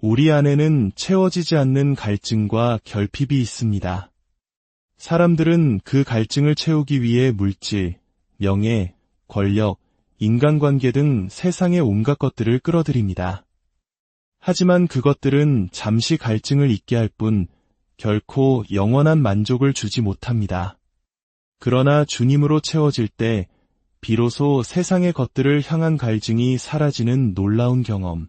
우리 안에는 채워지지 않는 갈증과 결핍이 있습니다. 사람들은 그 갈증을 채우기 위해 물질, 명예, 권력, 인간관계 등 세상의 온갖 것들을 끌어들입니다. 하지만 그것들은 잠시 갈증을 잊게 할 뿐 결코 영원한 만족을 주지 못합니다. 그러나 주님으로 채워질 때 비로소 세상의 것들을 향한 갈증이 사라지는 놀라운 경험.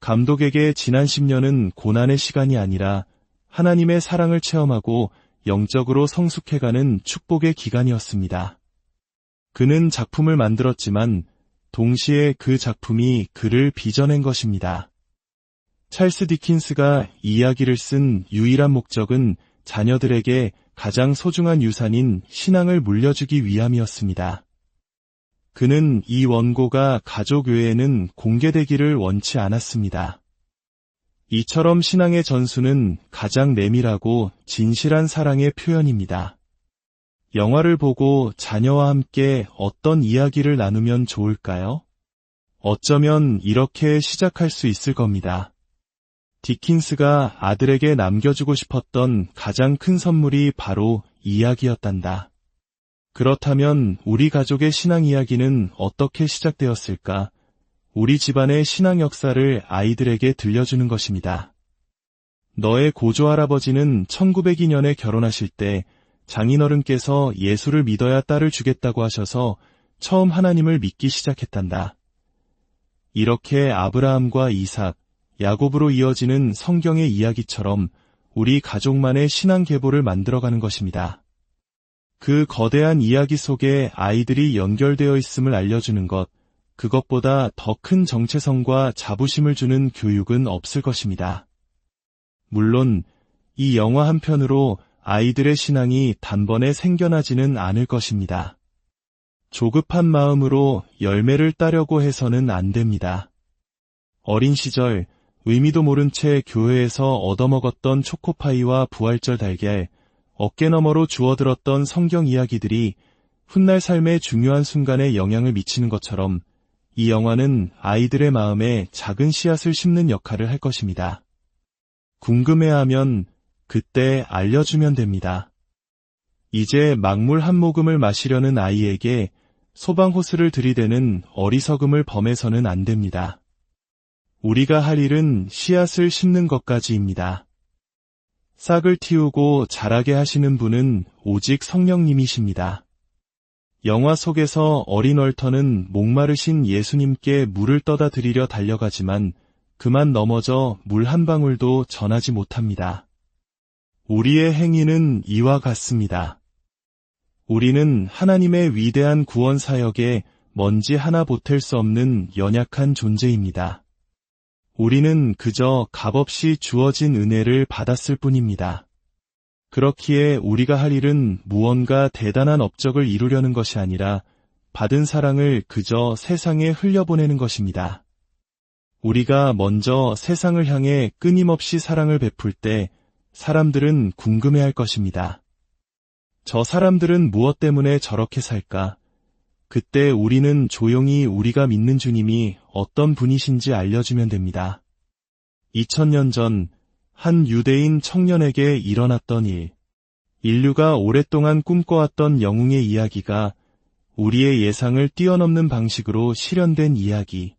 감독에게 지난 10년은 고난의 시간이 아니라 하나님의 사랑을 체험하고 영적으로 성숙해가는 축복의 기간이었습니다. 그는 작품을 만들었지만 동시에 그 작품이 그를 빚어낸 것입니다. 찰스 디킨스가 이야기를 쓴 유일한 목적은 자녀들에게 가장 소중한 유산인 신앙을 물려주기 위함이었습니다. 그는 이 원고가 가족 외에는 공개되기를 원치 않았습니다. 이처럼 신앙의 전수는 가장 내밀하고 진실한 사랑의 표현입니다. 영화를 보고 자녀와 함께 어떤 이야기를 나누면 좋을까요? 어쩌면 이렇게 시작할 수 있을 겁니다. 디킨스가 아들에게 남겨주고 싶었던 가장 큰 선물이 바로 이야기였단다. 그렇다면 우리 가족의 신앙 이야기는 어떻게 시작되었을까? 우리 집안의 신앙 역사를 아이들에게 들려주는 것입니다. 너의 고조할아버지는 1902년에 결혼하실 때 장인어른께서 예수를 믿어야 딸을 주겠다고 하셔서 처음 하나님을 믿기 시작했단다. 이렇게 아브라함과 이삭, 야곱으로 이어지는 성경의 이야기처럼 우리 가족만의 신앙 계보를 만들어가는 것입니다. 그 거대한 이야기 속에 아이들이 연결되어 있음을 알려주는 것, 그것보다 더 큰 정체성과 자부심을 주는 교육은 없을 것입니다. 물론 이 영화 한 편으로 아이들의 신앙이 단번에 생겨나지는 않을 것입니다. 조급한 마음으로 열매를 따려고 해서는 안 됩니다. 어린 시절 의미도 모른 채 교회에서 얻어먹었던 초코파이와 부활절 달걀, 어깨너머로 주워들었던 성경 이야기들이 훗날 삶의 중요한 순간에 영향을 미치는 것처럼 이 영화는 아이들의 마음에 작은 씨앗을 심는 역할을 할 것입니다. 궁금해하면 그때 알려주면 됩니다. 이제 막물 한 모금을 마시려는 아이에게 소방호스를 들이대는 어리석음을 범해서는 안 됩니다. 우리가 할 일은 씨앗을 심는 것까지입니다. 싹을 틔우고 자라게 하시는 분은 오직 성령님이십니다. 영화 속에서 어린 얼터는 목마르신 예수님께 물을 떠다 드리려 달려가지만 그만 넘어져 물 한 방울도 전하지 못합니다. 우리의 행위는 이와 같습니다. 우리는 하나님의 위대한 구원 사역에 먼지 하나 보탤 수 없는 연약한 존재입니다. 우리는 그저 값없이 주어진 은혜를 받았을 뿐입니다. 그렇기에 우리가 할 일은 무언가 대단한 업적을 이루려는 것이 아니라 받은 사랑을 그저 세상에 흘려보내는 것입니다. 우리가 먼저 세상을 향해 끊임없이 사랑을 베풀 때 사람들은 궁금해할 것입니다. 저 사람들은 무엇 때문에 저렇게 살까? 그때 우리는 조용히 우리가 믿는 주님이 어떤 분이신지 알려주면 됩니다. 2000년 전 한 유대인 청년에게 일어났던 일, 인류가 오랫동안 꿈꿔왔던 영웅의 이야기가 우리의 예상을 뛰어넘는 방식으로 실현된 이야기.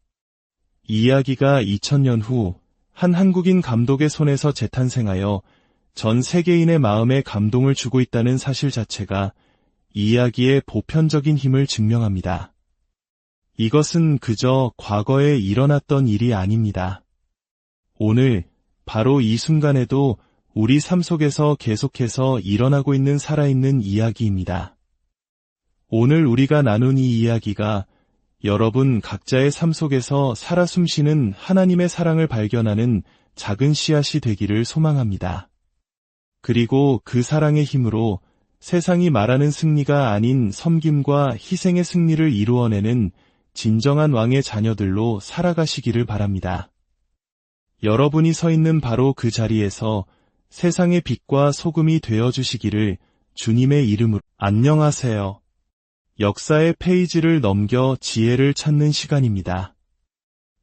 이 이야기가 2000년 후 한 한국인 감독의 손에서 재탄생하여 전 세계인의 마음에 감동을 주고 있다는 사실 자체가 이 이야기의 보편적인 힘을 증명합니다. 이것은 그저 과거에 일어났던 일이 아닙니다. 오늘 바로 이 순간에도 우리 삶 속에서 계속해서 일어나고 있는 살아있는 이야기입니다. 오늘 우리가 나눈 이 이야기가 여러분 각자의 삶 속에서 살아 숨쉬는 하나님의 사랑을 발견하는 작은 씨앗이 되기를 소망합니다. 그리고 그 사랑의 힘으로 세상이 말하는 승리가 아닌 섬김과 희생의 승리를 이루어내는 진정한 왕의 자녀들로 살아가시기를 바랍니다. 여러분이 서 있는 바로 그 자리에서 세상의 빛과 소금이 되어주시기를 주님의 이름으로. 안녕하세요. 역사의 페이지를 넘겨 지혜를 찾는 시간입니다.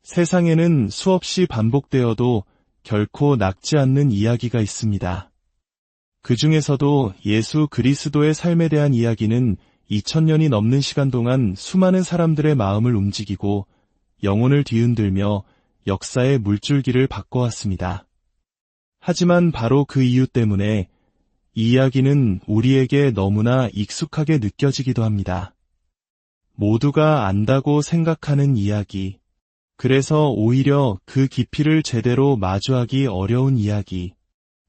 세상에는 수없이 반복되어도 결코 낡지 않는 이야기가 있습니다. 그 중에서도 예수 그리스도의 삶에 대한 이야기는 2000년이 넘는 시간 동안 수많은 사람들의 마음을 움직이고 영혼을 뒤흔들며 역사의 물줄기를 바꿔왔습니다. 하지만 바로 그 이유 때문에 이 이야기는 우리에게 너무나 익숙하게 느껴지기도 합니다. 모두가 안다고 생각하는 이야기. 그래서 오히려 그 깊이를 제대로 마주하기 어려운 이야기.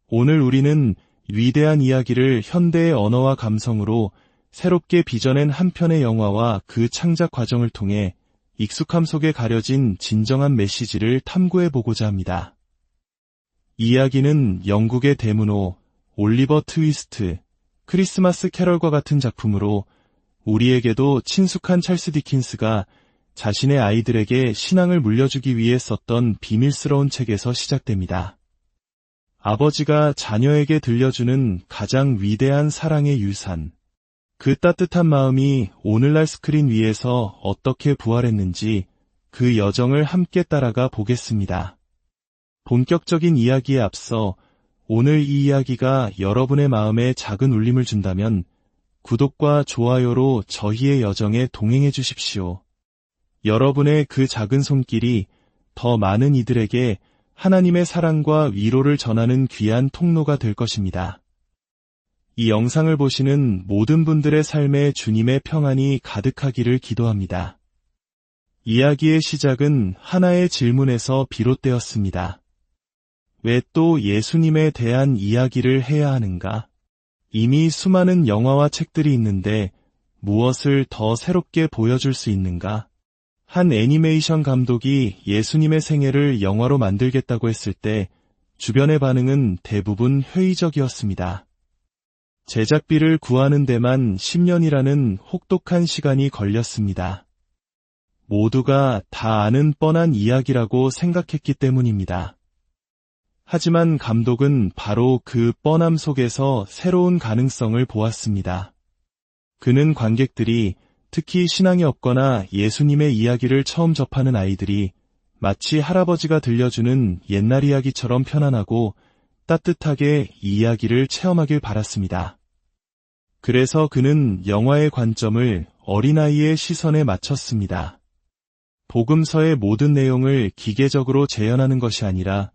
오늘 우리는 위대한 이야기를 현대의 언어와 감성으로 새롭게 빚어낸 한 편의 영화와 그 창작 과정을 통해 익숙함 속에 가려진 진정한 메시지를 탐구해보고자 합니다. 이 이야기는 영국의 대문호, 올리버 트위스트, 크리스마스 캐럴과 같은 작품으로 우리에게도 친숙한 찰스 디킨스가 자신의 아이들에게 신앙을 물려주기 위해 썼던 비밀스러운 책에서 시작됩니다. 아버지가 자녀에게 들려주는 가장 위대한 사랑의 유산. 그 따뜻한 마음이 오늘날 스크린 위에서 어떻게 부활했는지 그 여정을 함께 따라가 보겠습니다. 본격적인 이야기에 앞서 오늘 이 이야기가 여러분의 마음에 작은 울림을 준다면 구독과 좋아요로 저희의 여정에 동행해 주십시오. 여러분의 그 작은 손길이 더 많은 이들에게 하나님의 사랑과 위로를 전하는 귀한 통로가 될 것입니다. 이 영상을 보시는 모든 분들의 삶에 주님의 평안이 가득하기를 기도합니다. 이야기의 시작은 하나의 질문에서 비롯되었습니다. 왜 또 예수님에 대한 이야기를 해야 하는가? 이미 수많은 영화와 책들이 있는데 무엇을 더 새롭게 보여줄 수 있는가? 한 애니메이션 감독이 예수님의 생애를 영화로 만들겠다고 했을 때 주변의 반응은 대부분 회의적이었습니다. 제작비를 구하는 데만 10년이라는 혹독한 시간이 걸렸습니다. 모두가 다 아는 뻔한 이야기라고 생각했기 때문입니다. 하지만 감독은 바로 그 뻔함 속에서 새로운 가능성을 보았습니다. 그는 관객들이 특히 신앙이 없거나 예수님의 이야기를 처음 접하는 아이들이 마치 할아버지가 들려주는 옛날 이야기처럼 편안하고 따뜻하게 이 이야기를 체험하길 바랐습니다. 그래서 그는 영화의 관점을 어린아이의 시선에 맞췄습니다. 복음서의 모든 내용을 기계적으로 재현하는 것이 아니라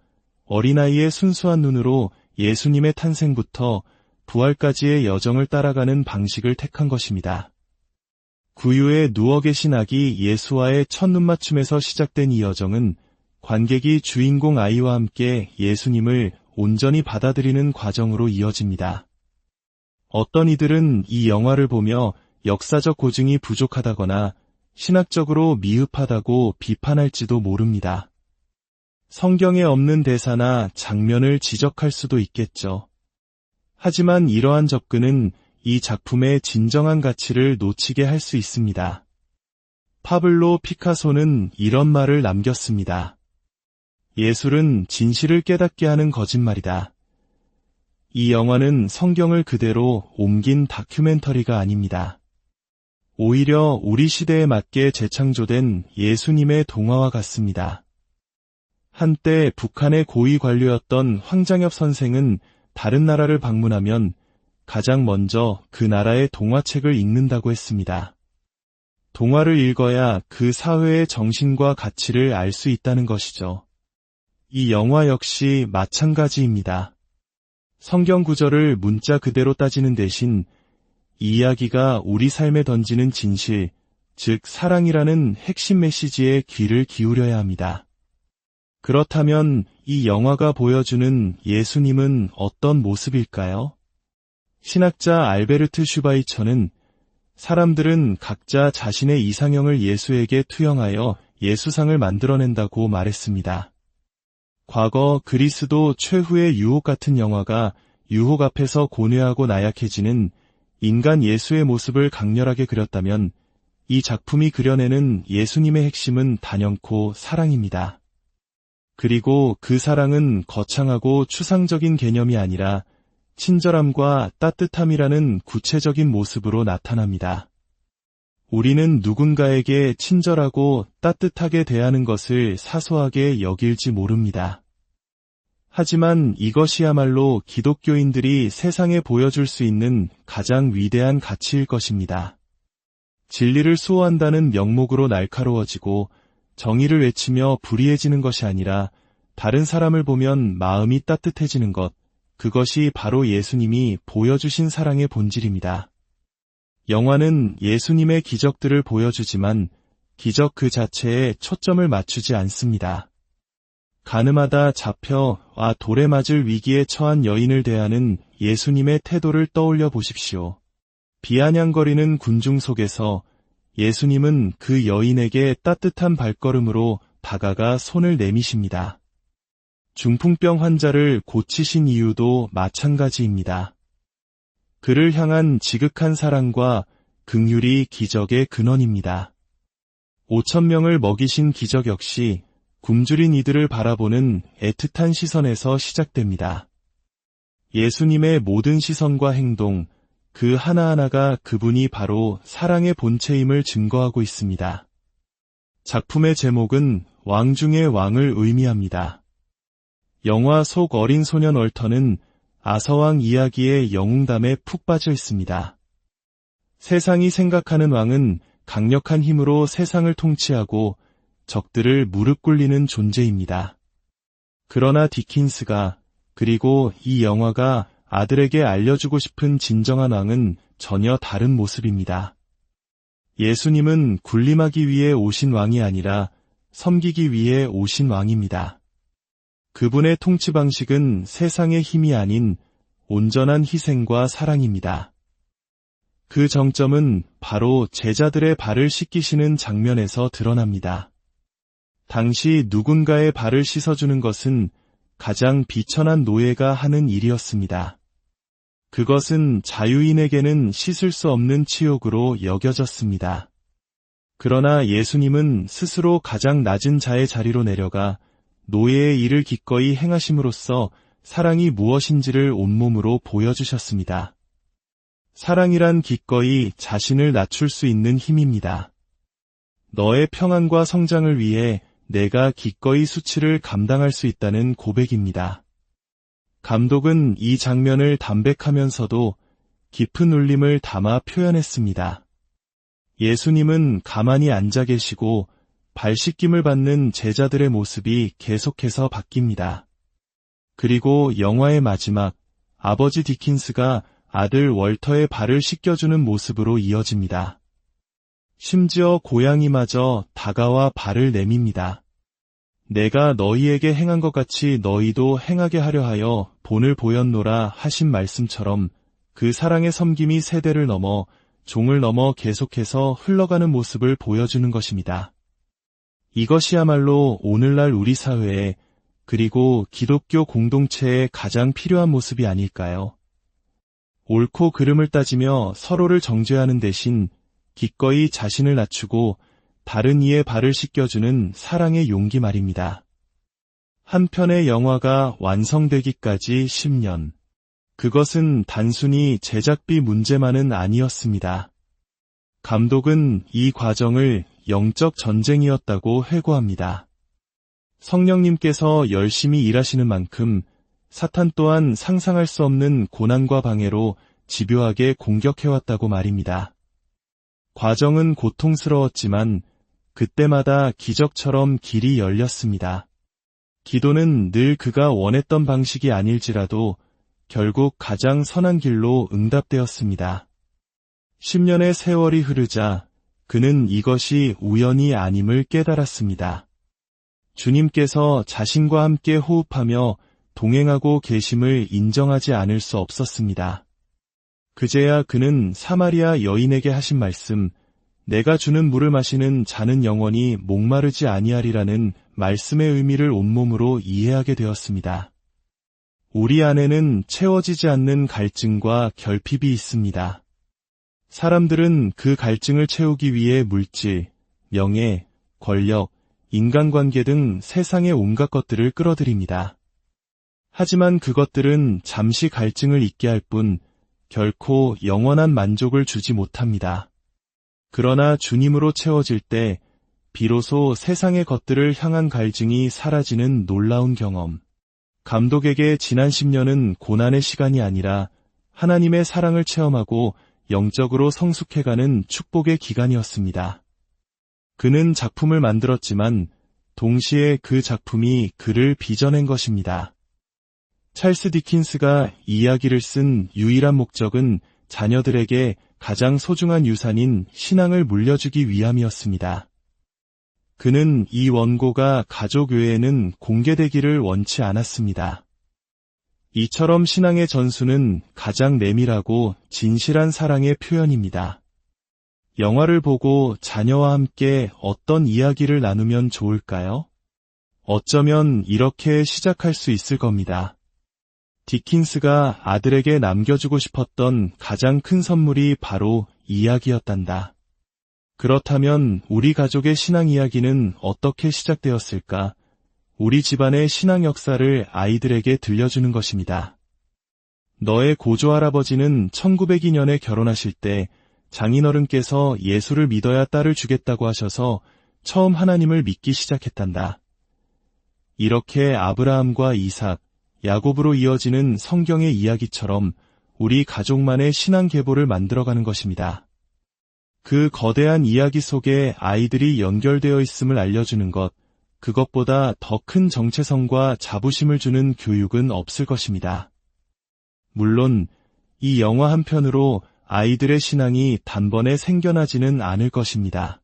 어린아이의 순수한 눈으로 예수님의 탄생부터 부활까지의 여정을 따라가는 방식을 택한 것입니다. 구유에 누워 계신 아기 예수와의 첫 눈맞춤에서 시작된 이 여정은 관객이 주인공 아이와 함께 예수님을 온전히 받아들이는 과정으로 이어집니다. 어떤 이들은 이 영화를 보며 역사적 고증이 부족하다거나 신학적으로 미흡하다고 비판할지도 모릅니다. 성경에 없는 대사나 장면을 지적할 수도 있겠죠. 하지만 이러한 접근은 이 작품의 진정한 가치를 놓치게 할 수 있습니다. 파블로 피카소는 이런 말을 남겼습니다. 예술은 진실을 깨닫게 하는 거짓말이다. 이 영화는 성경을 그대로 옮긴 다큐멘터리가 아닙니다. 오히려 우리 시대에 맞게 재창조된 예수님의 동화와 같습니다. 한때 북한의 고위 관료였던 황장엽 선생은 다른 나라를 방문하면 가장 먼저 그 나라의 동화책을 읽는다고 했습니다. 동화를 읽어야 그 사회의 정신과 가치를 알 수 있다는 것이죠. 이 영화 역시 마찬가지입니다. 성경 구절을 문자 그대로 따지는 대신 이 이야기가 우리 삶에 던지는 진실, 즉 사랑이라는 핵심 메시지에 귀를 기울여야 합니다. 그렇다면 이 영화가 보여주는 예수님은 어떤 모습일까요? 신학자 알베르트 슈바이처는 사람들은 각자 자신의 이상형을 예수에게 투영하여 예수상을 만들어낸다고 말했습니다. 과거 그리스도 최후의 유혹 같은 영화가 유혹 앞에서 고뇌하고 나약해지는 인간 예수의 모습을 강렬하게 그렸다면 이 작품이 그려내는 예수님의 핵심은 단연코 사랑입니다. 그리고 그 사랑은 거창하고 추상적인 개념이 아니라 친절함과 따뜻함이라는 구체적인 모습으로 나타납니다. 우리는 누군가에게 친절하고 따뜻하게 대하는 것을 사소하게 여길지 모릅니다. 하지만 이것이야말로 기독교인들이 세상에 보여줄 수 있는 가장 위대한 가치일 것입니다. 진리를 수호한다는 명목으로 날카로워지고 정의를 외치며 불의해지는 것이 아니라 다른 사람을 보면 마음이 따뜻해지는 것, 그것이 바로 예수님이 보여주신 사랑의 본질입니다. 영화는 예수님의 기적들을 보여주지만 기적 그 자체에 초점을 맞추지 않습니다. 가늠하다 잡혀 돌에 맞을 위기에 처한 여인을 대하는 예수님의 태도를 떠올려 보십시오. 비아냥거리는 군중 속에서 예수님은 그 여인에게 따뜻한 발걸음으로 다가가 손을 내미십니다. 중풍병 환자를 고치신 이유도 마찬가지입니다. 그를 향한 지극한 사랑과 긍휼이 기적의 근원입니다. 5,000명을 먹이신 기적 역시 굶주린 이들을 바라보는 애틋한 시선에서 시작됩니다. 예수님의 모든 시선과 행동, 그 하나하나가 그분이 바로 사랑의 본체임을 증거하고 있습니다. 작품의 제목은 왕 중의 왕을 의미합니다. 영화 속 어린 소년 얼턴은 아서왕 이야기의 영웅담에 푹 빠져 있습니다. 세상이 생각하는 왕은 강력한 힘으로 세상을 통치하고 적들을 무릎 꿇리는 존재입니다. 그러나 디킨스가 그리고 이 영화가 아들에게 알려주고 싶은 진정한 왕은 전혀 다른 모습입니다. 예수님은 군림하기 위해 오신 왕이 아니라 섬기기 위해 오신 왕입니다. 그분의 통치 방식은 세상의 힘이 아닌 온전한 희생과 사랑입니다. 그 정점은 바로 제자들의 발을 씻기시는 장면에서 드러납니다. 당시 누군가의 발을 씻어주는 것은 가장 비천한 노예가 하는 일이었습니다. 그것은 자유인에게는 씻을 수 없는 치욕으로 여겨졌습니다. 그러나 예수님은 스스로 가장 낮은 자의 자리로 내려가 노예의 일을 기꺼이 행하심으로써 사랑이 무엇인지를 온몸으로 보여주셨습니다. 사랑이란 기꺼이 자신을 낮출 수 있는 힘입니다. 너의 평안과 성장을 위해 내가 기꺼이 수치를 감당할 수 있다는 고백입니다. 감독은 이 장면을 담백하면서도 깊은 울림을 담아 표현했습니다. 예수님은 가만히 앉아 계시고 발 씻김을 받는 제자들의 모습이 계속해서 바뀝니다. 그리고 영화의 마지막, 아버지 디킨스가 아들 월터의 발을 씻겨주는 모습으로 이어집니다. 심지어 고양이마저 다가와 발을 내밉니다. 내가 너희에게 행한 것 같이 너희도 행하게 하려 하여 본을 보였노라 하신 말씀처럼 그 사랑의 섬김이 세대를 넘어 종을 넘어 계속해서 흘러가는 모습을 보여주는 것입니다. 이것이야말로 오늘날 우리 사회에 그리고 기독교 공동체에 가장 필요한 모습이 아닐까요? 옳고 그름을 따지며 서로를 정죄하는 대신 기꺼이 자신을 낮추고 다른 이의 발을 씻겨주는 사랑의 용기 말입니다. 한 편의 영화가 완성되기까지 10년. 그것은 단순히 제작비 문제만은 아니었습니다. 감독은 이 과정을 영적 전쟁이었다고 회고합니다. 성령님께서 열심히 일하시는 만큼 사탄 또한 상상할 수 없는 고난과 방해로 집요하게 공격해왔다고 말입니다. 과정은 고통스러웠지만 그때마다 기적처럼 길이 열렸습니다. 기도는 늘 그가 원했던 방식이 아닐지라도 결국 가장 선한 길로 응답되었습니다. 10년의 세월이 흐르자 그는 이것이 우연이 아님을 깨달았습니다. 주님께서 자신과 함께 호흡하며 동행하고 계심을 인정하지 않을 수 없었습니다. 그제야 그는 사마리아 여인에게 하신 말씀, 내가 주는 물을 마시는 자는 영원히 목마르지 아니하리라는 말씀의 의미를 온몸으로 이해하게 되었습니다. 우리 안에는 채워지지 않는 갈증과 결핍이 있습니다. 사람들은 그 갈증을 채우기 위해 물질, 명예, 권력, 인간관계 등 세상의 온갖 것들을 끌어들입니다. 하지만 그것들은 잠시 갈증을 잊게 할 뿐 결코 영원한 만족을 주지 못합니다. 그러나 주님으로 채워질 때 비로소 세상의 것들을 향한 갈증이 사라지는 놀라운 경험. 감독에게 지난 10년은 고난의 시간이 아니라 하나님의 사랑을 체험하고 영적으로 성숙해가는 축복의 기간이었습니다. 그는 작품을 만들었지만 동시에 그 작품이 그를 빚어낸 것입니다. 찰스 디킨스가 이야기를 쓴 유일한 목적은 자녀들에게 가장 소중한 유산인 신앙을 물려주기 위함이었습니다. 그는 이 원고가 가족 외에는 공개되기를 원치 않았습니다. 이처럼 신앙의 전수는 가장 내밀하고 진실한 사랑의 표현입니다. 영화를 보고 자녀와 함께 어떤 이야기를 나누면 좋을까요? 어쩌면 이렇게 시작할 수 있을 겁니다. 디킨스가 아들에게 남겨주고 싶었던 가장 큰 선물이 바로 이야기였단다. 그렇다면 우리 가족의 신앙 이야기는 어떻게 시작되었을까? 우리 집안의 신앙 역사를 아이들에게 들려주는 것입니다. 너의 고조할아버지는 1902년에 결혼하실 때 장인어른께서 예수를 믿어야 딸을 주겠다고 하셔서 처음 하나님을 믿기 시작했단다. 이렇게 아브라함과 이삭, 야곱으로 이어지는 성경의 이야기처럼 우리 가족만의 신앙 계보를 만들어가는 것입니다. 그 거대한 이야기 속에 아이들이 연결되어 있음을 알려주는 것, 그것보다 더 큰 정체성과 자부심을 주는 교육은 없을 것입니다. 물론 이 영화 한 편으로 아이들의 신앙이 단번에 생겨나지는 않을 것입니다.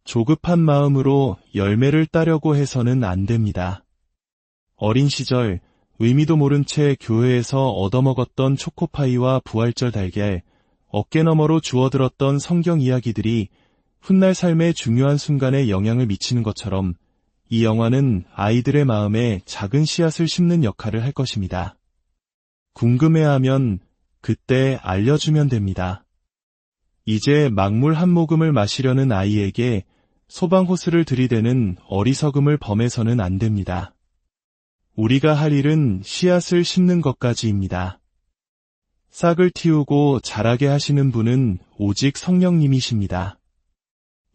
조급한 마음으로 열매를 따려고 해서는 안 됩니다. 어린 시절 의미도 모른 채 교회에서 얻어먹었던 초코파이와 부활절 달걀, 어깨너머로 주워들었던 성경 이야기들이 훗날 삶의 중요한 순간에 영향을 미치는 것처럼 이 영화는 아이들의 마음에 작은 씨앗을 심는 역할을 할 것입니다. 궁금해하면 그때 알려주면 됩니다. 이제 막물 한 모금을 마시려는 아이에게 소방호스를 들이대는 어리석음을 범해서는 안 됩니다. 우리가 할 일은 씨앗을 심는 것까지입니다. 싹을 틔우고 자라게 하시는 분은 오직 성령님이십니다.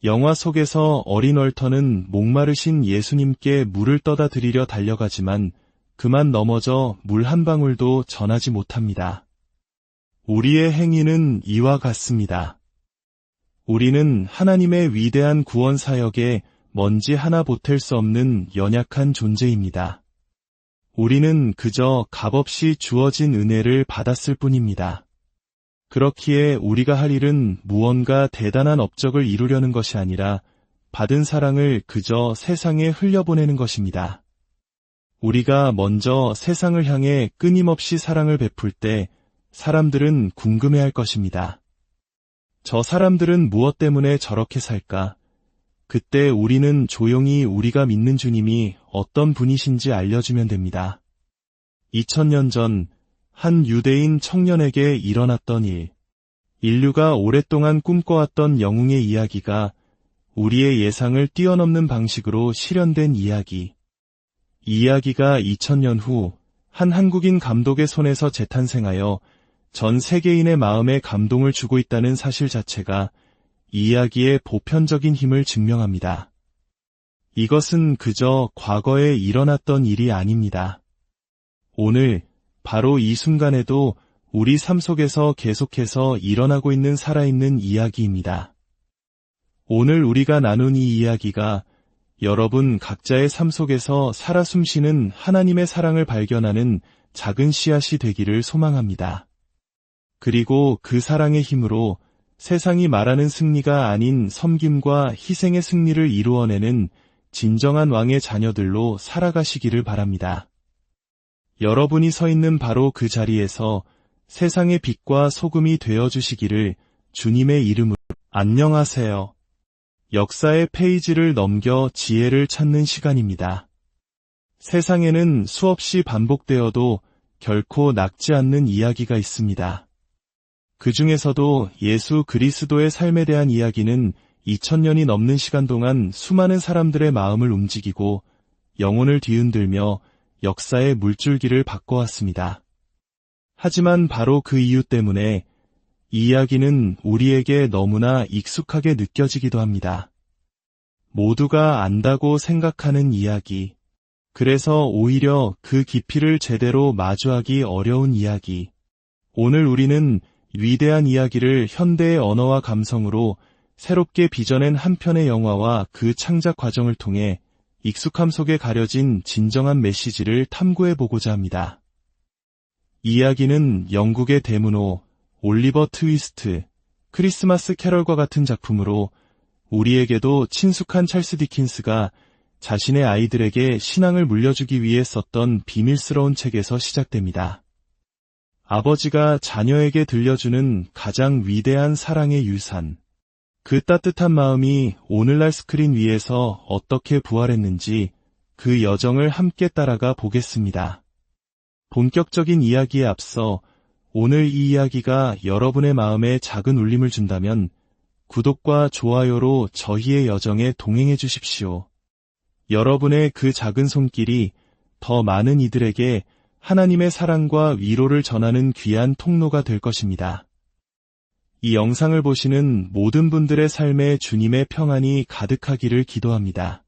영화 속에서 어린 얼터는 목마르신 예수님께 물을 떠다 드리려 달려가지만 그만 넘어져 물 한 방울도 전하지 못합니다. 우리의 행위는 이와 같습니다. 우리는 하나님의 위대한 구원 사역에 먼지 하나 보탤 수 없는 연약한 존재입니다. 우리는 그저 값없이 주어진 은혜를 받았을 뿐입니다. 그렇기에 우리가 할 일은 무언가 대단한 업적을 이루려는 것이 아니라 받은 사랑을 그저 세상에 흘려보내는 것입니다. 우리가 먼저 세상을 향해 끊임없이 사랑을 베풀 때 사람들은 궁금해할 것입니다. 저 사람들은 무엇 때문에 저렇게 살까? 그때 우리는 조용히 우리가 믿는 주님이 어떤 분이신지 알려주면 됩니다. 2000년 전 한 유대인 청년에게 일어났던 일, 인류가 오랫동안 꿈꿔왔던 영웅의 이야기가 우리의 예상을 뛰어넘는 방식으로 실현된 이야기. 이 이야기가 2000년 후 한 한국인 감독의 손에서 재탄생하여 전 세계인의 마음에 감동을 주고 있다는 사실 자체가 이 이야기의 보편적인 힘을 증명합니다. 이것은 그저 과거에 일어났던 일이 아닙니다. 오늘 바로 이 순간에도 우리 삶 속에서 계속해서 일어나고 있는 살아있는 이야기입니다. 오늘 우리가 나눈 이 이야기가 여러분 각자의 삶 속에서 살아 숨쉬는 하나님의 사랑을 발견하는 작은 씨앗이 되기를 소망합니다. 그리고 그 사랑의 힘으로 세상이 말하는 승리가 아닌 섬김과 희생의 승리를 이루어내는 진정한 왕의 자녀들로 살아가시기를 바랍니다. 여러분이 서 있는 바로 그 자리에서 세상의 빛과 소금이 되어주시기를 주님의 이름으로. 안녕하세요. 역사의 페이지를 넘겨 지혜를 찾는 시간입니다. 세상에는 수없이 반복되어도 결코 낡지 않는 이야기가 있습니다. 그 중에서도 예수 그리스도의 삶에 대한 이야기는 2000년이 넘는 시간 동안 수많은 사람들의 마음을 움직이고 영혼을 뒤흔들며 역사의 물줄기를 바꿔왔습니다. 하지만 바로 그 이유 때문에 이 이야기는 우리에게 너무나 익숙하게 느껴지기도 합니다. 모두가 안다고 생각하는 이야기. 그래서 오히려 그 깊이를 제대로 마주하기 어려운 이야기. 오늘 우리는 위대한 이야기를 현대의 언어와 감성으로 새롭게 빚어낸 한 편의 영화와 그 창작 과정을 통해 익숙함 속에 가려진 진정한 메시지를 탐구해보고자 합니다. 이 이야기는 영국의 대문호, 올리버 트위스트, 크리스마스 캐럴과 같은 작품으로 우리에게도 친숙한 찰스 디킨스가 자신의 아이들에게 신앙을 물려주기 위해 썼던 비밀스러운 책에서 시작됩니다. 아버지가 자녀에게 들려주는 가장 위대한 사랑의 유산. 그 따뜻한 마음이 오늘날 스크린 위에서 어떻게 부활했는지 그 여정을 함께 따라가 보겠습니다. 본격적인 이야기에 앞서 오늘 이 이야기가 여러분의 마음에 작은 울림을 준다면 구독과 좋아요로 저희의 여정에 동행해 주십시오. 여러분의 그 작은 손길이 더 많은 이들에게 하나님의 사랑과 위로를 전하는 귀한 통로가 될 것입니다. 이 영상을 보시는 모든 분들의 삶에 주님의 평안이 가득하기를 기도합니다.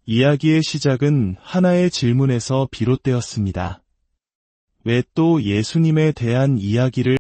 이야기의 시작은 하나의 질문에서 비롯되었습니다. 왜 또 예수님에 대한 이야기를